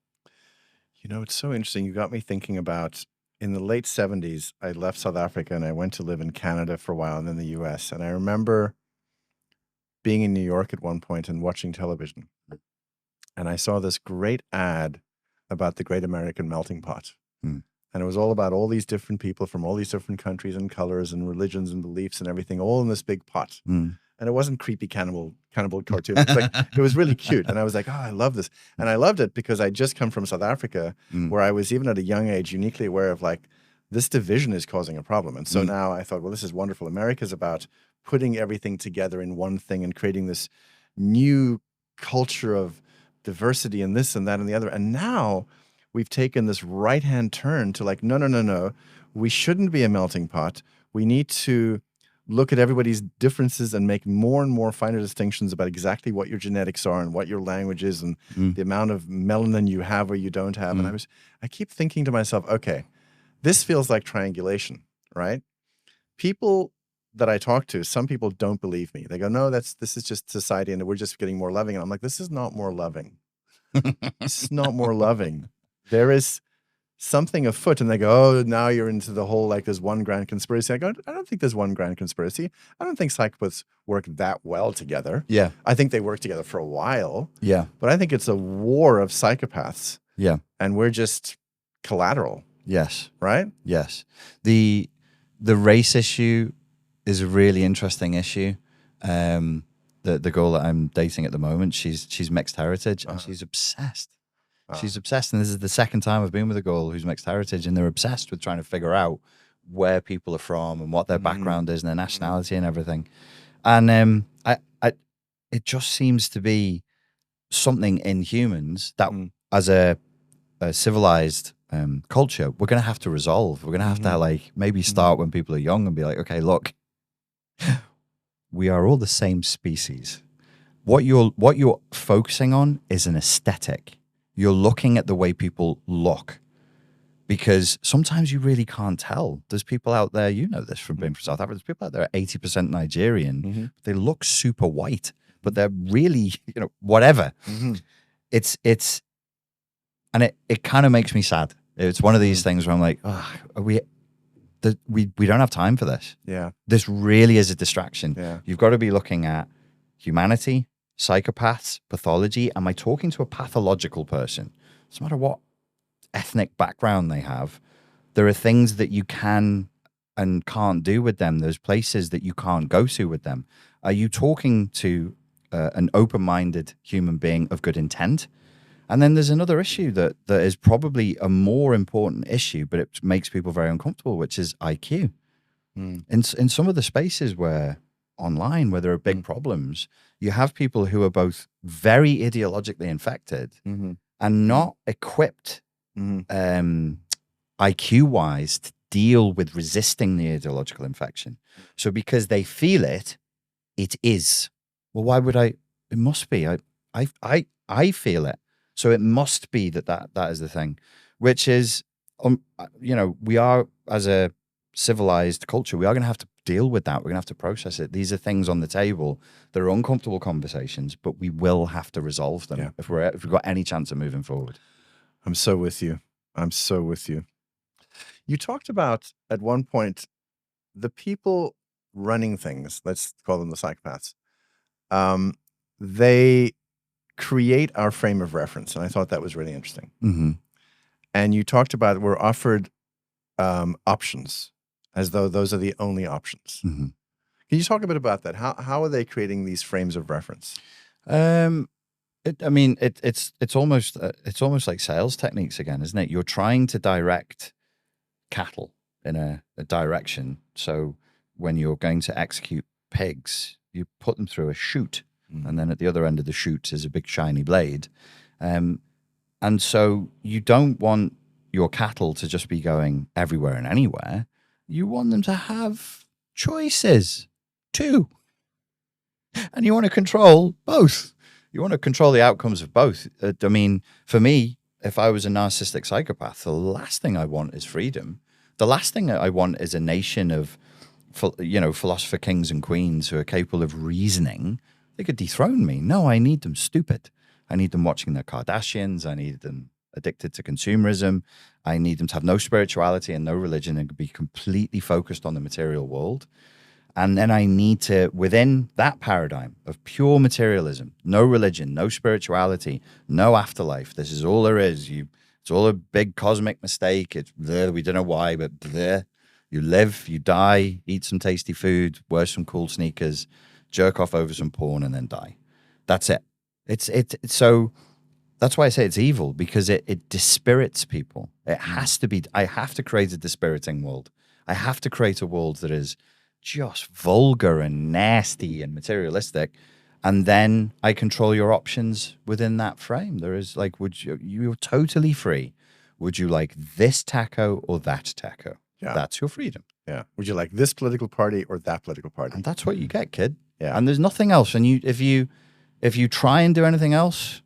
You know, it's so interesting. You got me thinking about, in the late 70s, I left South Africa and I went to live in Canada for a while and then the US. And I remember being in New York at one point and watching television. And I saw this great ad about the Great American Melting Pot. And it was all about all these different people from all these different countries and colors and religions and beliefs and everything, all in this big pot. And it wasn't creepy cannibal cartoon. It was, like, it was really cute. And I was like, oh, I love this. And I loved it because I just come from South Africa where I was, even at a young age, uniquely aware of like, this division is causing a problem. And so now I thought, well, this is wonderful. America's about putting everything together in one thing and creating this new culture of diversity and this and that and the other. And now we've taken this right-hand turn to like, no. We shouldn't be a melting pot. We need to look at everybody's differences and make more and more finer distinctions about exactly what your genetics are and what your language is and the amount of melanin you have or you don't have. And I keep thinking to myself, okay, this feels like triangulation, right? People that I talk to, some people don't believe me. They go, no, this is just society and we're just getting more loving. And I'm like, this is not more loving. This is not more loving. There is something afoot. And they go, oh, now you're into the whole, like, there's one grand conspiracy. I go, I don't think there's one grand conspiracy. I don't think psychopaths work that well together. Yeah. I think they work together for a while. Yeah. But I think it's a war of psychopaths. Yeah. And we're just collateral. Yes. Right? Yes. The race issue is a really interesting issue. The girl that I'm dating at the moment, she's mixed heritage and she's obsessed. She's obsessed. And this is the second time I've been with a girl who's mixed heritage and they're obsessed with trying to figure out where people are from and what their background is and their nationality and everything. And it just seems to be something in humans that as a civilized culture, we're going to have to resolve. We're going to have to like maybe start when people are young and be like, okay, look, we are all the same species. What you're focusing on is an aesthetic. You're looking at the way people look, because sometimes you really can't tell. There's people out there, you know this from being from South Africa. There's people out there 80% Nigerian. They look super white, but they're really, whatever. It's and it kind of makes me sad. It's one of these things where I'm like, we don't have time for this. Yeah. This really is a distraction. Yeah. You've got to be looking at humanity, psychopaths, pathology. Am I talking to a pathological person? No matter what ethnic background they have, there are things that you can and can't do with them. There's places that you can't go to with them. Are you talking to an open-minded human being of good intent? And then there's another issue that is probably a more important issue, but it makes people very uncomfortable, which is IQ. In some of the spaces where online, where there are big problems, you have people who are both very ideologically infected and not equipped IQ-wise to deal with resisting the ideological infection. So because they feel it, it is. Well, why would I? It must be. I feel it. So it must be that is the thing, which is, we are, as a civilized culture, we are going to have to deal with that. We're going to have to process it. These are things on the table. They're uncomfortable conversations, but we will have to resolve them if we've got any chance of moving forward. I'm so with you. You talked about, at one point, the people running things, let's call them the psychopaths, they create our frame of reference. And I thought that was really interesting. And you talked about we're offered options as though those are the only options. Can you talk a bit about that? How are they creating these frames of reference? It's almost like sales techniques again, isn't it? You're trying to direct cattle in a direction. So when you're going to execute pigs, you put them through a chute, and then at the other end of the chute is a big shiny blade. And so you don't want your cattle to just be going everywhere and anywhere. You want them to have choices too. And you want to control both. You want to control the outcomes of both. For me, if I was a narcissistic psychopath, the last thing I want is freedom. The last thing I want is a nation of, philosopher kings and queens who are capable of reasoning. They could dethrone me. No, I need them stupid. I need them watching their Kardashians. I need them addicted to consumerism. I need them to have no spirituality and no religion and be completely focused on the material world. And then I need to, within that paradigm of pure materialism, no religion, no spirituality, no afterlife, this is all there is. It's all a big cosmic mistake. It's there. We don't know why, but there. You live, you die, eat some tasty food, wear some cool sneakers, jerk off over some porn, and then die. That's it. So that's why I say it's evil, because it dispirits people. It has to be. I have to create a dispiriting world. I have to create a world that is just vulgar and nasty and materialistic, and then I control your options within that frame. There is like, you're totally free. Would you like this taco or that taco? Yeah. That's your freedom. Yeah. Would you like this political party or that political party? And that's what you get, kid. Yeah. And there's nothing else. And if you try and do anything else,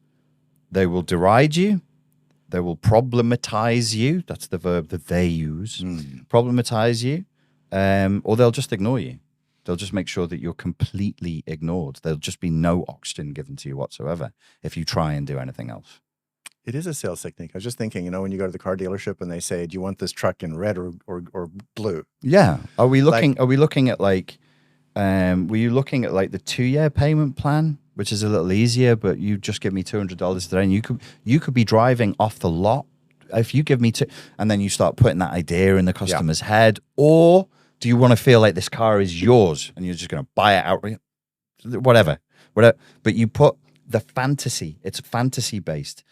they will deride you. They will problematize you. That's the verb that they use. Problematize you. Or they'll just ignore you. They'll just make sure that you're completely ignored. There'll just be no oxygen given to you whatsoever if you try and do anything else. It is a sales technique. I was just thinking, when you go to the car dealership and they say, do you want this truck in red or blue? Yeah. Are we looking at like, were you looking at like the 2-year payment plan, which is a little easier, but you just give me $200 today and you could be driving off the lot if you give me and then you start putting that idea in the customer's head, or do you want to feel like this car is yours and you're just going to buy it outright? Whatever. But you put the fantasy, it's fantasy based.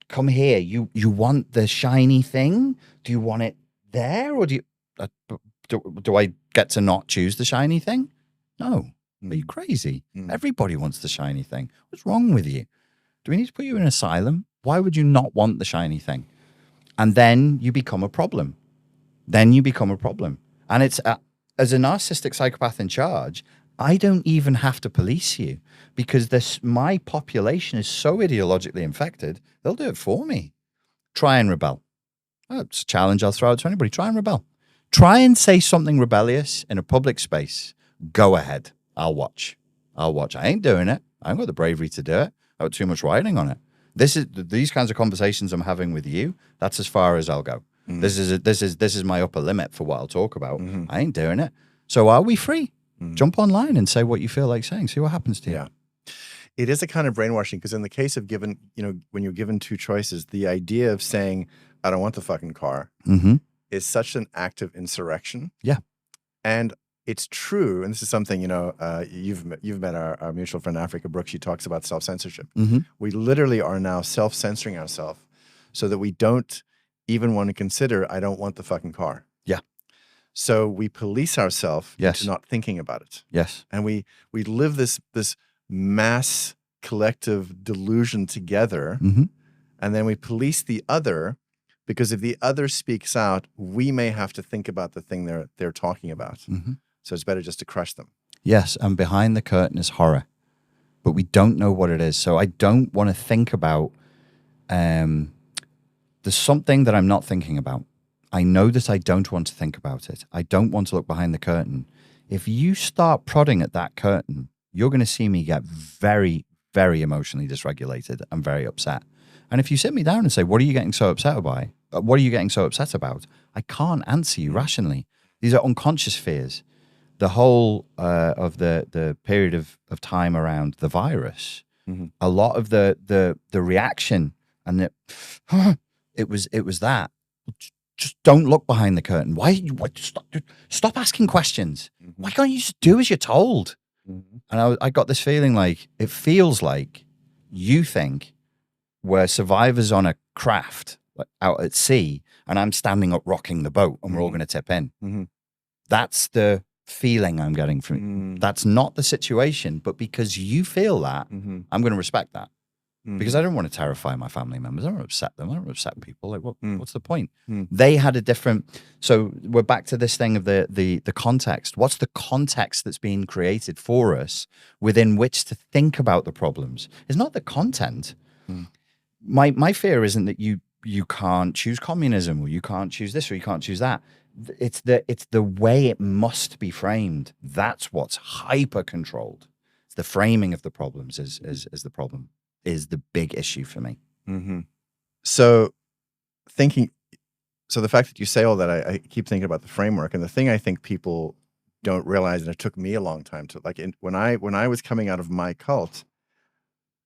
Come here. You want the shiny thing? Do you want it there, or do I get to not choose the shiny thing? No. Are you crazy? Everybody wants the shiny thing. What's wrong with you? Do we need to put you in an asylum? Why would you not want the shiny thing? And then you become a problem. And it's as a narcissistic psychopath in charge, I don't even have to police you because my population is so ideologically infected, they'll do it for me. Try and rebel. Oh, it's a challenge I'll throw out to anybody. Try and rebel. Try and say something rebellious in a public space. Go ahead. I'll watch. I ain't doing it. I haven't got the bravery to do it. I've got too much writing on it. These kinds of conversations I'm having with you, that's as far as I'll go. This is my upper limit for what I'll talk about. I ain't doing it. So are we free? Jump online and say what you feel like saying. See what happens to you. Yeah. It is a kind of brainwashing because in the case of when you're given two choices, the idea of saying, I don't want the fucking car is such an act of insurrection. Yeah. And it's true. And this is something, you've met our mutual friend, Africa Brooks. She talks about self-censorship. We literally are now self-censoring ourselves so that we don't even want to consider, I don't want the fucking car. Yeah. So we police ourselves into not thinking about it. Yes. And we live this mass collective delusion together. And then we police the other because if the other speaks out, we may have to think about the thing they're talking about. So it's better just to crush them. Yes. And behind the curtain is horror, but we don't know what it is. So I don't want to think about, there's something that I'm not thinking about. I know that I don't want to think about it. I don't want to look behind the curtain. If you start prodding at that curtain, you're going to see me get very, very emotionally dysregulated and very upset. And if you sit me down and say, what are you getting so upset about? What are you getting so upset about? I can't answer you rationally. These are unconscious fears. The whole of the period of time around the virus, a lot of the reaction and it was that. Just don't look behind the curtain. Why stop asking questions? Why can't you just do as you're told? And I got this feeling like, it feels like you think we're survivors on a craft out at sea and I'm standing up rocking the boat and we're all going to tip in. That's the feeling I'm getting from you. That's not the situation, but because you feel that, I'm going to respect that. Because I don't want to terrify my family members. I don't want to upset them. I don't want to upset people. Like, what's the point? They had a different. So we're back to this thing of the context. What's the context that's being created for us within which to think about the problems? It's not the content. My fear isn't that you can't choose communism or you can't choose this or you can't choose that. It's the way it must be framed. That's what's hyper controlled. It's the framing of the problems is the problem. Is the big issue for me. So the fact that you say all that, I keep thinking about the framework. And the thing I think people don't realize, and it took me a long time to, when I was coming out of my cult,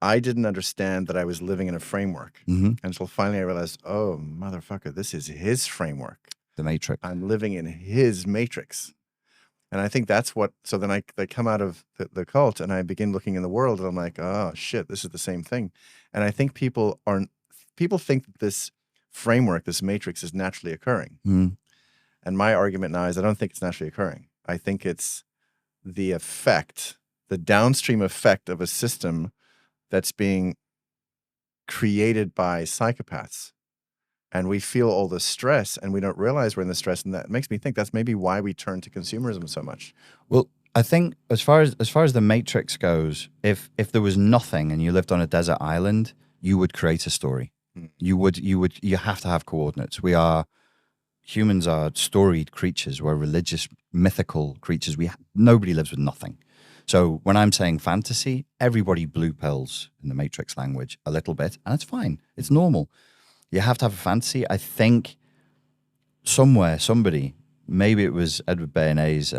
I didn't understand that I was living in a framework. Until finally I realized, oh, motherfucker, this is his framework. The matrix. I'm living in his matrix. And I think that's what, so then I come out of the cult and I begin looking in the world and I'm like, oh shit, this is the same thing. And I think people think that this framework, this matrix is naturally occurring. And my argument now is I don't think it's naturally occurring. I think it's the effect, the downstream effect of a system that's being created by psychopaths. And we feel all the stress and we don't realize we're in the stress. And that makes me think that's maybe why we turn to consumerism so much. Well, I think as far as the matrix goes, if there was nothing and you lived on a desert island, you would create a story. You have to have coordinates. Humans are storied creatures. We're religious, mythical creatures. Nobody lives with nothing. So when I'm saying fantasy, everybody blue pills in the matrix language a little bit, and it's fine. It's normal. You have to have a fantasy. I think somebody, maybe it was Edward Bernays,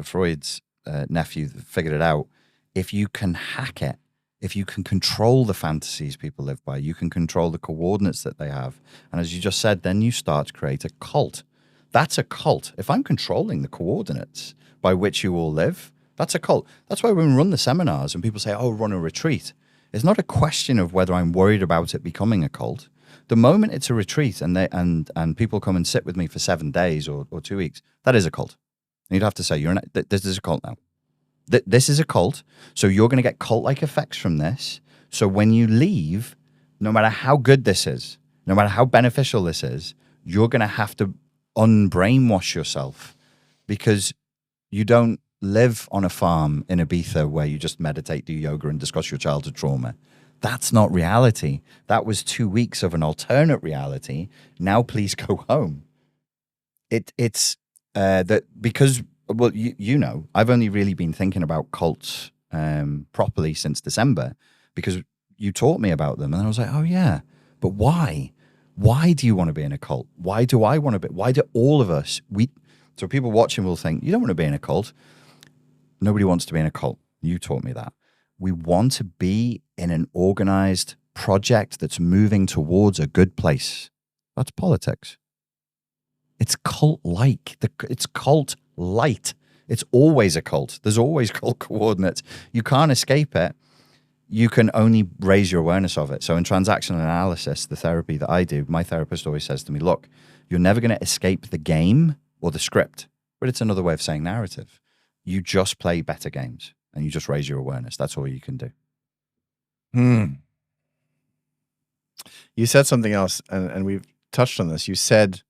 Freud's nephew, figured it out. If you can hack it, if you can control the fantasies people live by, you can control the coordinates that they have. And as you just said, then you start to create a cult. That's a cult. If I'm controlling the coordinates by which you all live, that's a cult. That's why when we run the seminars and people say, oh, run a retreat, it's not a question of whether I'm worried about it becoming a cult. The moment it's a retreat and people come and sit with me for 7 days or 2 weeks, that is a cult. And you'd have to say, this is a cult now. This is a cult, so you're going to get cult-like effects from this. So when you leave, no matter how good this is, no matter how beneficial this is, you're going to have to unbrainwash yourself, because you don't live on a farm in Ibiza where you just meditate, do yoga, and discuss your childhood trauma. That's not reality. That was 2 weeks of an alternate reality. Now please go home. It's that because, well, you know, I've only really been thinking about cults properly since December, because you taught me about them, and I was like, oh yeah, but why? Why do you want to be in a cult? Why do I want to be? Why do all of us? So people watching will think, you don't want to be in a cult. Nobody wants to be in a cult. You taught me that. We want to be in an organized project that's moving towards a good place. That's politics. It's cult-like. It's cult-light. It's always a cult. There's always cult coordinates. You can't escape it. You can only raise your awareness of it. So in transactional analysis, the therapy that I do, my therapist always says to me, look, you're never going to escape the game or the script, but it's another way of saying narrative. You just play better games and you just raise your awareness. That's all you can do. You said something else, and we've touched on this. You said,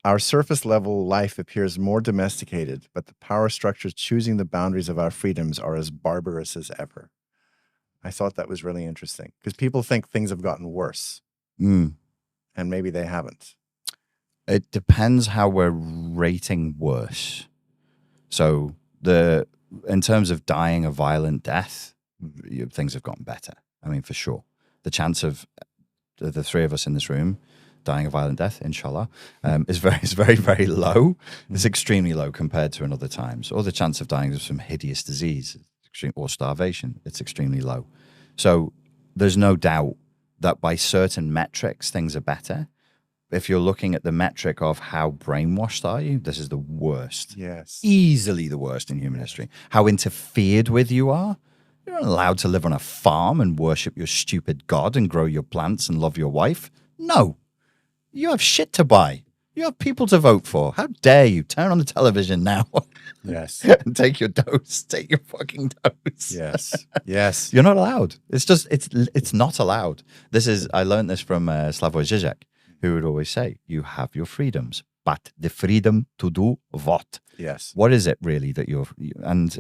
our surface level life appears more domesticated, but the power structures choosing the boundaries of our freedoms are as barbarous as ever. I thought that was really interesting, because people think things have gotten worse, and maybe they haven't. It depends how we're rating worse. So in terms of dying a violent death, things have gotten better. I mean, for sure. The chance of the three of us in this room dying a violent death, inshallah, is very, very low. It's extremely low compared to in other times. Or the chance of dying of some hideous disease or starvation, it's extremely low. So there's no doubt that by certain metrics, things are better. If you're looking at the metric of how brainwashed are you, this is the worst. Yes. Easily the worst in human history. How interfered with you are. You're not allowed to live on a farm and worship your stupid God and grow your plants and love your wife. No. You have shit to buy. You have people to vote for. How dare you? Turn on the television now. Yes. And take your dose. Take your fucking dose. Yes. Yes. You're not allowed. It's not allowed. I learned this from Slavoj Žižek, who would always say, you have your freedoms, but the freedom to do what? Yes. What is it really that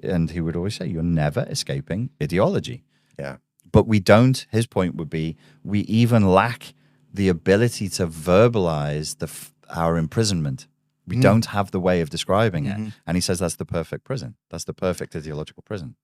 and he would always say, you're never escaping ideology. Yeah. But we don't, his point would be, we even lack the ability to verbalize our imprisonment. We don't have the way of describing it. And he says that's the perfect prison. That's the perfect ideological prison.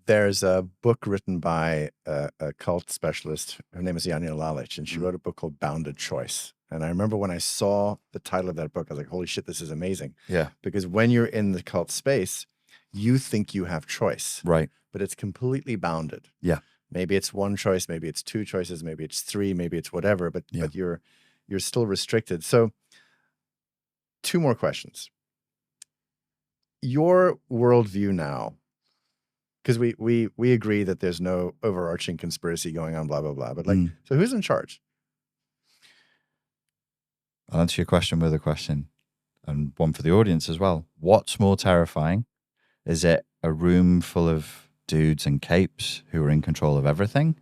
There's a book written by a cult specialist. Her name is Janja Lalich, and she wrote a book called Bounded Choice. And I remember when I saw the title of that book, I was like, holy shit, this is amazing. Yeah. Because when you're in the cult space, you think you have choice. Right. But it's completely bounded. Yeah. Maybe it's one choice, maybe it's two choices, maybe it's three, maybe it's whatever, but you're still restricted. So 2 more questions. Your worldview now, because we agree that there's no overarching conspiracy going on, blah, blah, blah. But so who's in charge? I'll answer your question with a question, and one for the audience as well. What's more terrifying? Is it a room full of dudes in capes who are in control of everything,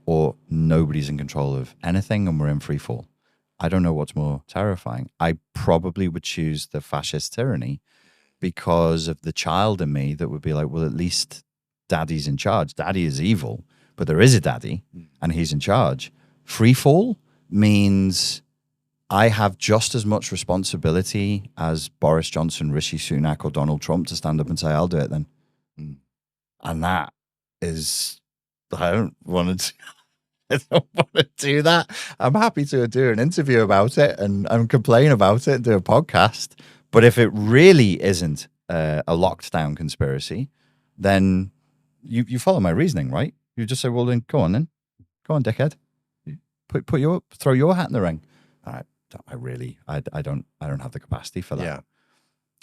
or nobody's in control of anything and we're in free fall? I don't know what's more terrifying. I probably would choose the fascist tyranny because of the child in me that would be like, well, at least daddy's in charge. Daddy is evil, but there is a daddy and he's in charge. Free fall means I have just as much responsibility as Boris Johnson, Rishi Sunak, or Donald Trump to stand up and say, I'll do it then. And that is, I don't want to do that. I'm happy to do an interview about it and complain about it and do a podcast. But if it really isn't a locked down conspiracy, then you follow my reasoning, right? You just say, well, then go on, dickhead. Throw your hat in the ring. I don't have the capacity for that. Yeah.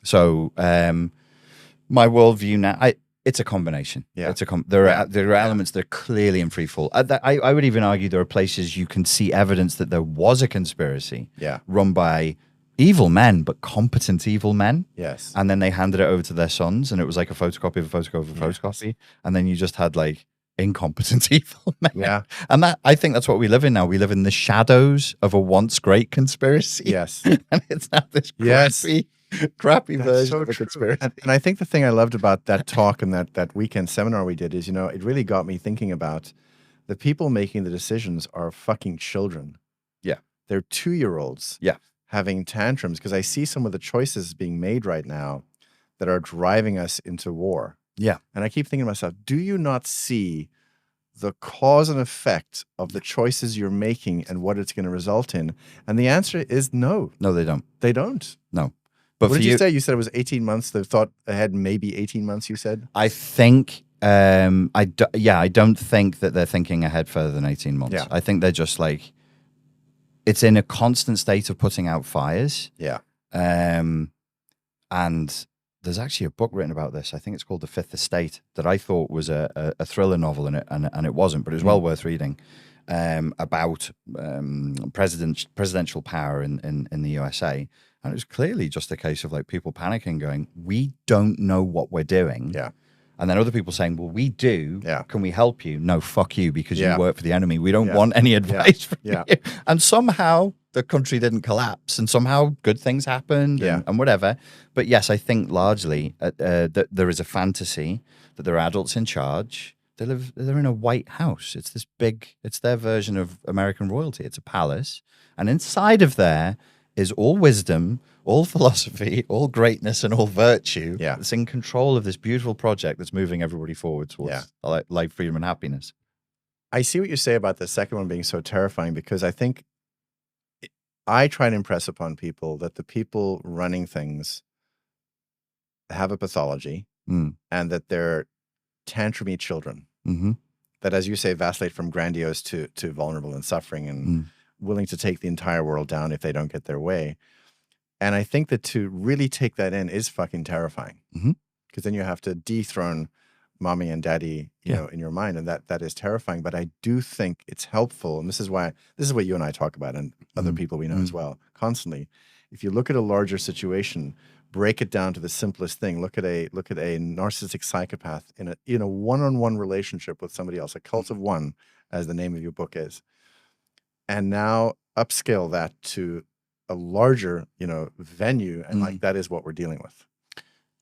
So my worldview now, it's a combination. Yeah. There are elements that are clearly in free fall. I would even argue there are places you can see evidence that there was a conspiracy run by evil men, but competent evil men. Yes. And then they handed it over to their sons, and it was like a photocopy of a photocopy of a photocopy. And then you just had like incompetent evil men. Yeah. And I think that's what we live in now. We live in the shadows of a once great conspiracy. Yes. And it's now this Yes. crappy That's version so of a true. conspiracy. And I think the thing I loved about that talk and that weekend seminar we did is, it really got me thinking about the people making the decisions are fucking children. Yeah. They're 2-year-olds. Yeah. Having tantrums because I see some of the choices being made right now that are driving us into war. Yeah. And I keep thinking to myself, do you not see the cause and effect of the choices you're making and what it's going to result in? And the answer is no. No, they don't. They don't. No. But what for did you say? You said it was 18 months. They've thought ahead maybe 18 months, you said? I think, I don't think that they're thinking ahead further than 18 months. Yeah. I think they're just like, it's in a constant state of putting out fires. Yeah. And there's actually a book written about this. I think it's called The Fifth Estate that I thought was a thriller novel, and it wasn't, but it was well worth reading, about presidential power in the USA. And it was clearly just a case of like people panicking, going, we don't know what we're doing. Yeah. And then other people saying, well, we do. Yeah. Can we help you? No, fuck you, because Yeah. you work for the enemy. We don't Yeah. want any advice from Yeah. you. And somehow the country didn't collapse, and somehow good things happened Yeah. and whatever. But yes, I think largely that there is a fantasy that there are adults in charge. They're in a White House. It's their version of American royalty. It's a palace. And inside of there is all wisdom, all philosophy, all greatness, and all virtue. Yeah. It's in control of this beautiful project that's moving everybody forward towards life, freedom, and happiness. I see what you say about the second one being so terrifying, because I think I try to impress upon people that the people running things have a pathology and that they're tantrumy children. Mm-hmm. That, as you say, vacillate from grandiose to vulnerable and suffering and willing to take the entire world down if they don't get their way. And I think that to really take that in is fucking terrifying, because then you have to dethrone mommy and daddy, you know, in your mind, and that is terrifying. But I do think it's helpful, and this is what you and I talk about, and other people we know as well, constantly. If you look at a larger situation, break it down to the simplest thing. Look at a narcissistic psychopath in a one-on-one relationship with somebody else, a cult of one, as the name of your book is, and now upscale that to a larger, venue, and like that is what we're dealing with.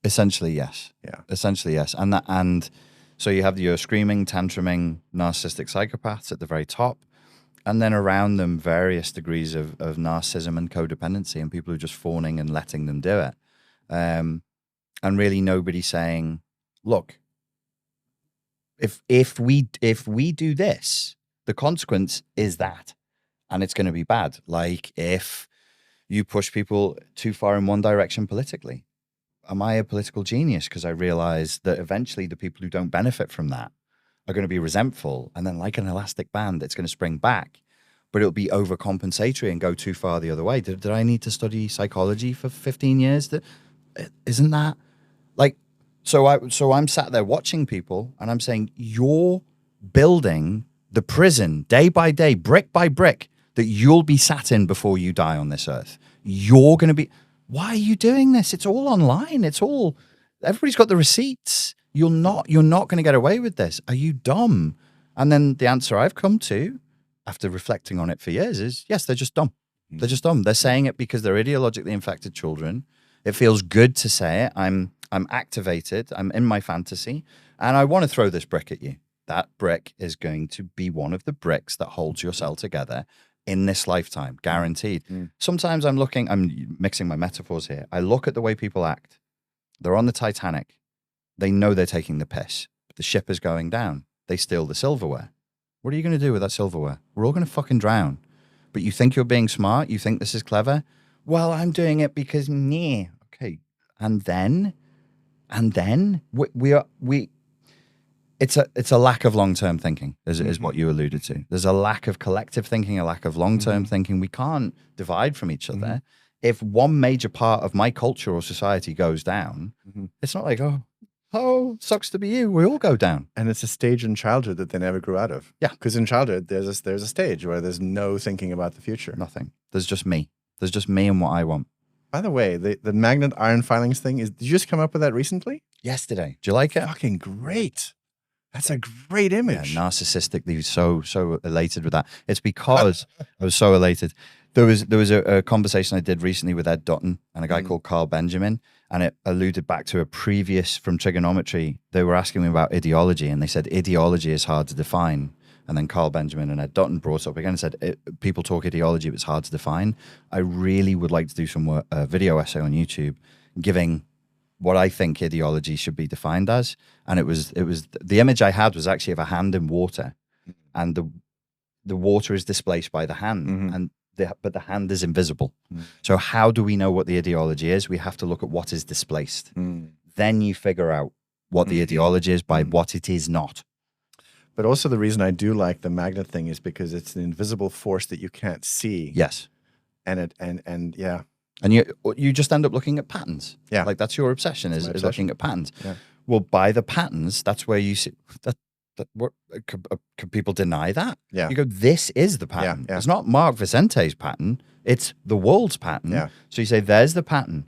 Essentially, yes. Yeah. Essentially, yes. And so you have your screaming, tantruming, narcissistic psychopaths at the very top, and then around them various degrees of narcissism and codependency, and people who are just fawning and letting them do it. And really nobody saying, look, if we do this, the consequence is that, and it's going to be bad. Like if you push people too far in one direction politically. Am I a political genius because I realize that eventually the people who don't benefit from that are going to be resentful, and then like an elastic band, it's going to spring back, but it'll be overcompensatory and go too far the other way. Did I need to study psychology for 15 years? Isn't that like, so I'm sat there watching people and I'm saying, you're building the prison day by day, brick by brick, that you'll be sat in before you die on this earth. You're going to be, why are you doing this? It's all online. Everybody's got the receipts. You're not going to get away with this. Are you dumb? And then the answer I've come to after reflecting on it for years is, yes, they're just dumb. They're just dumb. They're saying it because they're ideologically infected children. It feels good to say it. I'm activated. I'm in my fantasy. And I want to throw this brick at you. That brick is going to be one of the bricks that holds your cell together in this lifetime, guaranteed. Sometimes I'm mixing my metaphors here. I look at the way people act. They're on the Titanic. They know they're taking the piss, but the ship is going down. They steal the silverware. What are you going to do with that silverware? We're all going to fucking drown. But you think you're being smart? You think this is clever? Well, I'm doing it because me. Okay. And then it's a lack of long-term thinking, is what you alluded to. There's a lack of collective thinking, a lack of long-term thinking. We can't divide from each other. If one major part of my culture or society goes down, it's not like, oh, sucks to be you. We all go down. And it's a stage in childhood that they never grew out of. Yeah. Because in childhood, there's a stage where there's no thinking about the future. Nothing. There's just me. There's just me and what I want. By the way, the magnet iron filings thing, did you just come up with that recently? Yesterday. Do you like it? Fucking great. That's a great Yeah, image. narcissistically so elated with that. It's because I was so elated. There was a conversation I did recently with Ed Dutton and a guy called Carl Benjamin, and it alluded back to a previous from trigonometry. They were asking me about ideology, and they said ideology is hard to define. And then Carl Benjamin and Ed Dutton brought up again and said, people talk ideology, but it's hard to define. I really would like to do some video essay on YouTube giving what I think ideology should be defined as. And it was the image I had was actually of a hand in water, and the water is displaced by the hand, and but the hand is invisible. So how do we know what the ideology is? We have to look at what is displaced. Then you figure out what the ideology is by what it is not. But also the reason I do like the magnet thing is because it's an invisible force that you can't see. Yes. And yeah. And you just end up looking at patterns. Yeah. Like that's your obsession, is looking at patterns. Yeah. Well, by the patterns, that's where you see that could people deny that? Yeah. You go, this is the pattern. Yeah. It's not Mark Vicente's pattern. It's the world's pattern. Yeah. So you say, there's the pattern.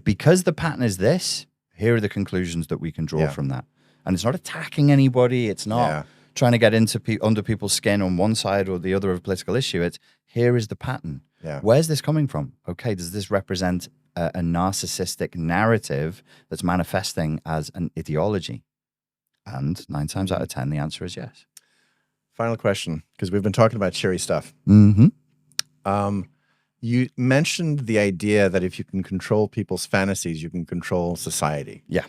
Because the pattern is this, here are the conclusions that we can draw from that. And it's not attacking anybody. It's not trying to get into under people's skin on one side or the other of a political issue. It's, here is the pattern. Yeah. Where's this coming from? Okay, does this represent a narcissistic narrative that's manifesting as an ideology? And 9 times out of 10, the answer is yes. Final question, because we've been talking about cheery stuff. You mentioned the idea that if you can control people's fantasies, you can control society. Yeah.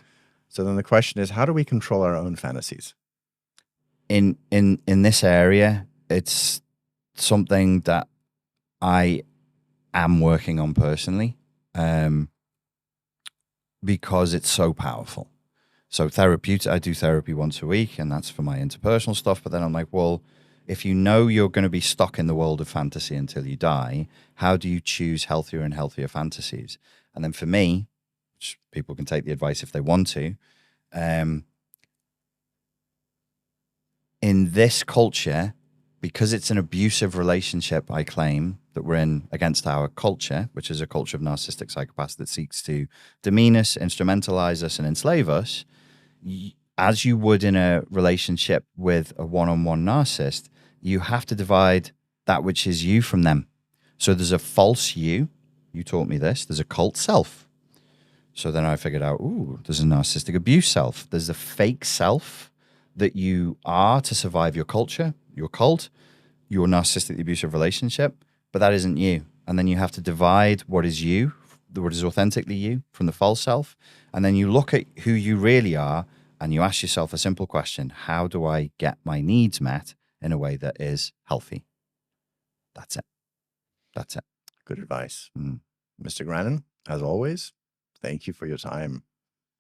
So then the question is, how do we control our own fantasies? In this area, it's something that I am working on personally, because it's so powerful. So therapeutic, I do therapy once a week, and that's for my interpersonal stuff. But then I'm like, well, if you know you're going to be stuck in the world of fantasy until you die, how do you choose healthier and healthier fantasies? And then for me, which people can take the advice if they want to, in this culture, because it's an abusive relationship, I claim, that we're in against our culture, which is a culture of narcissistic psychopaths that seeks to demean us, instrumentalize us, and enslave us, as you would in a relationship with a one-on-one narcissist, you have to divide that which is you from them. So there's a false you. You taught me this. There's a cult self. So then I figured out, ooh, there's a narcissistic abuse self. There's a fake self that you are to survive your culture, your cult, your narcissistically abusive relationship, but that isn't you. And then you have to divide what is you, what is authentically you, from the false self. And then you look at who you really are and you ask yourself a simple question: how do I get my needs met in a way that is healthy? That's it. That's it. Good advice. Mr. Grannon, as always, thank you for your time.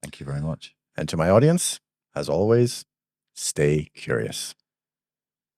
Thank you very much. And to my audience, as always, stay curious.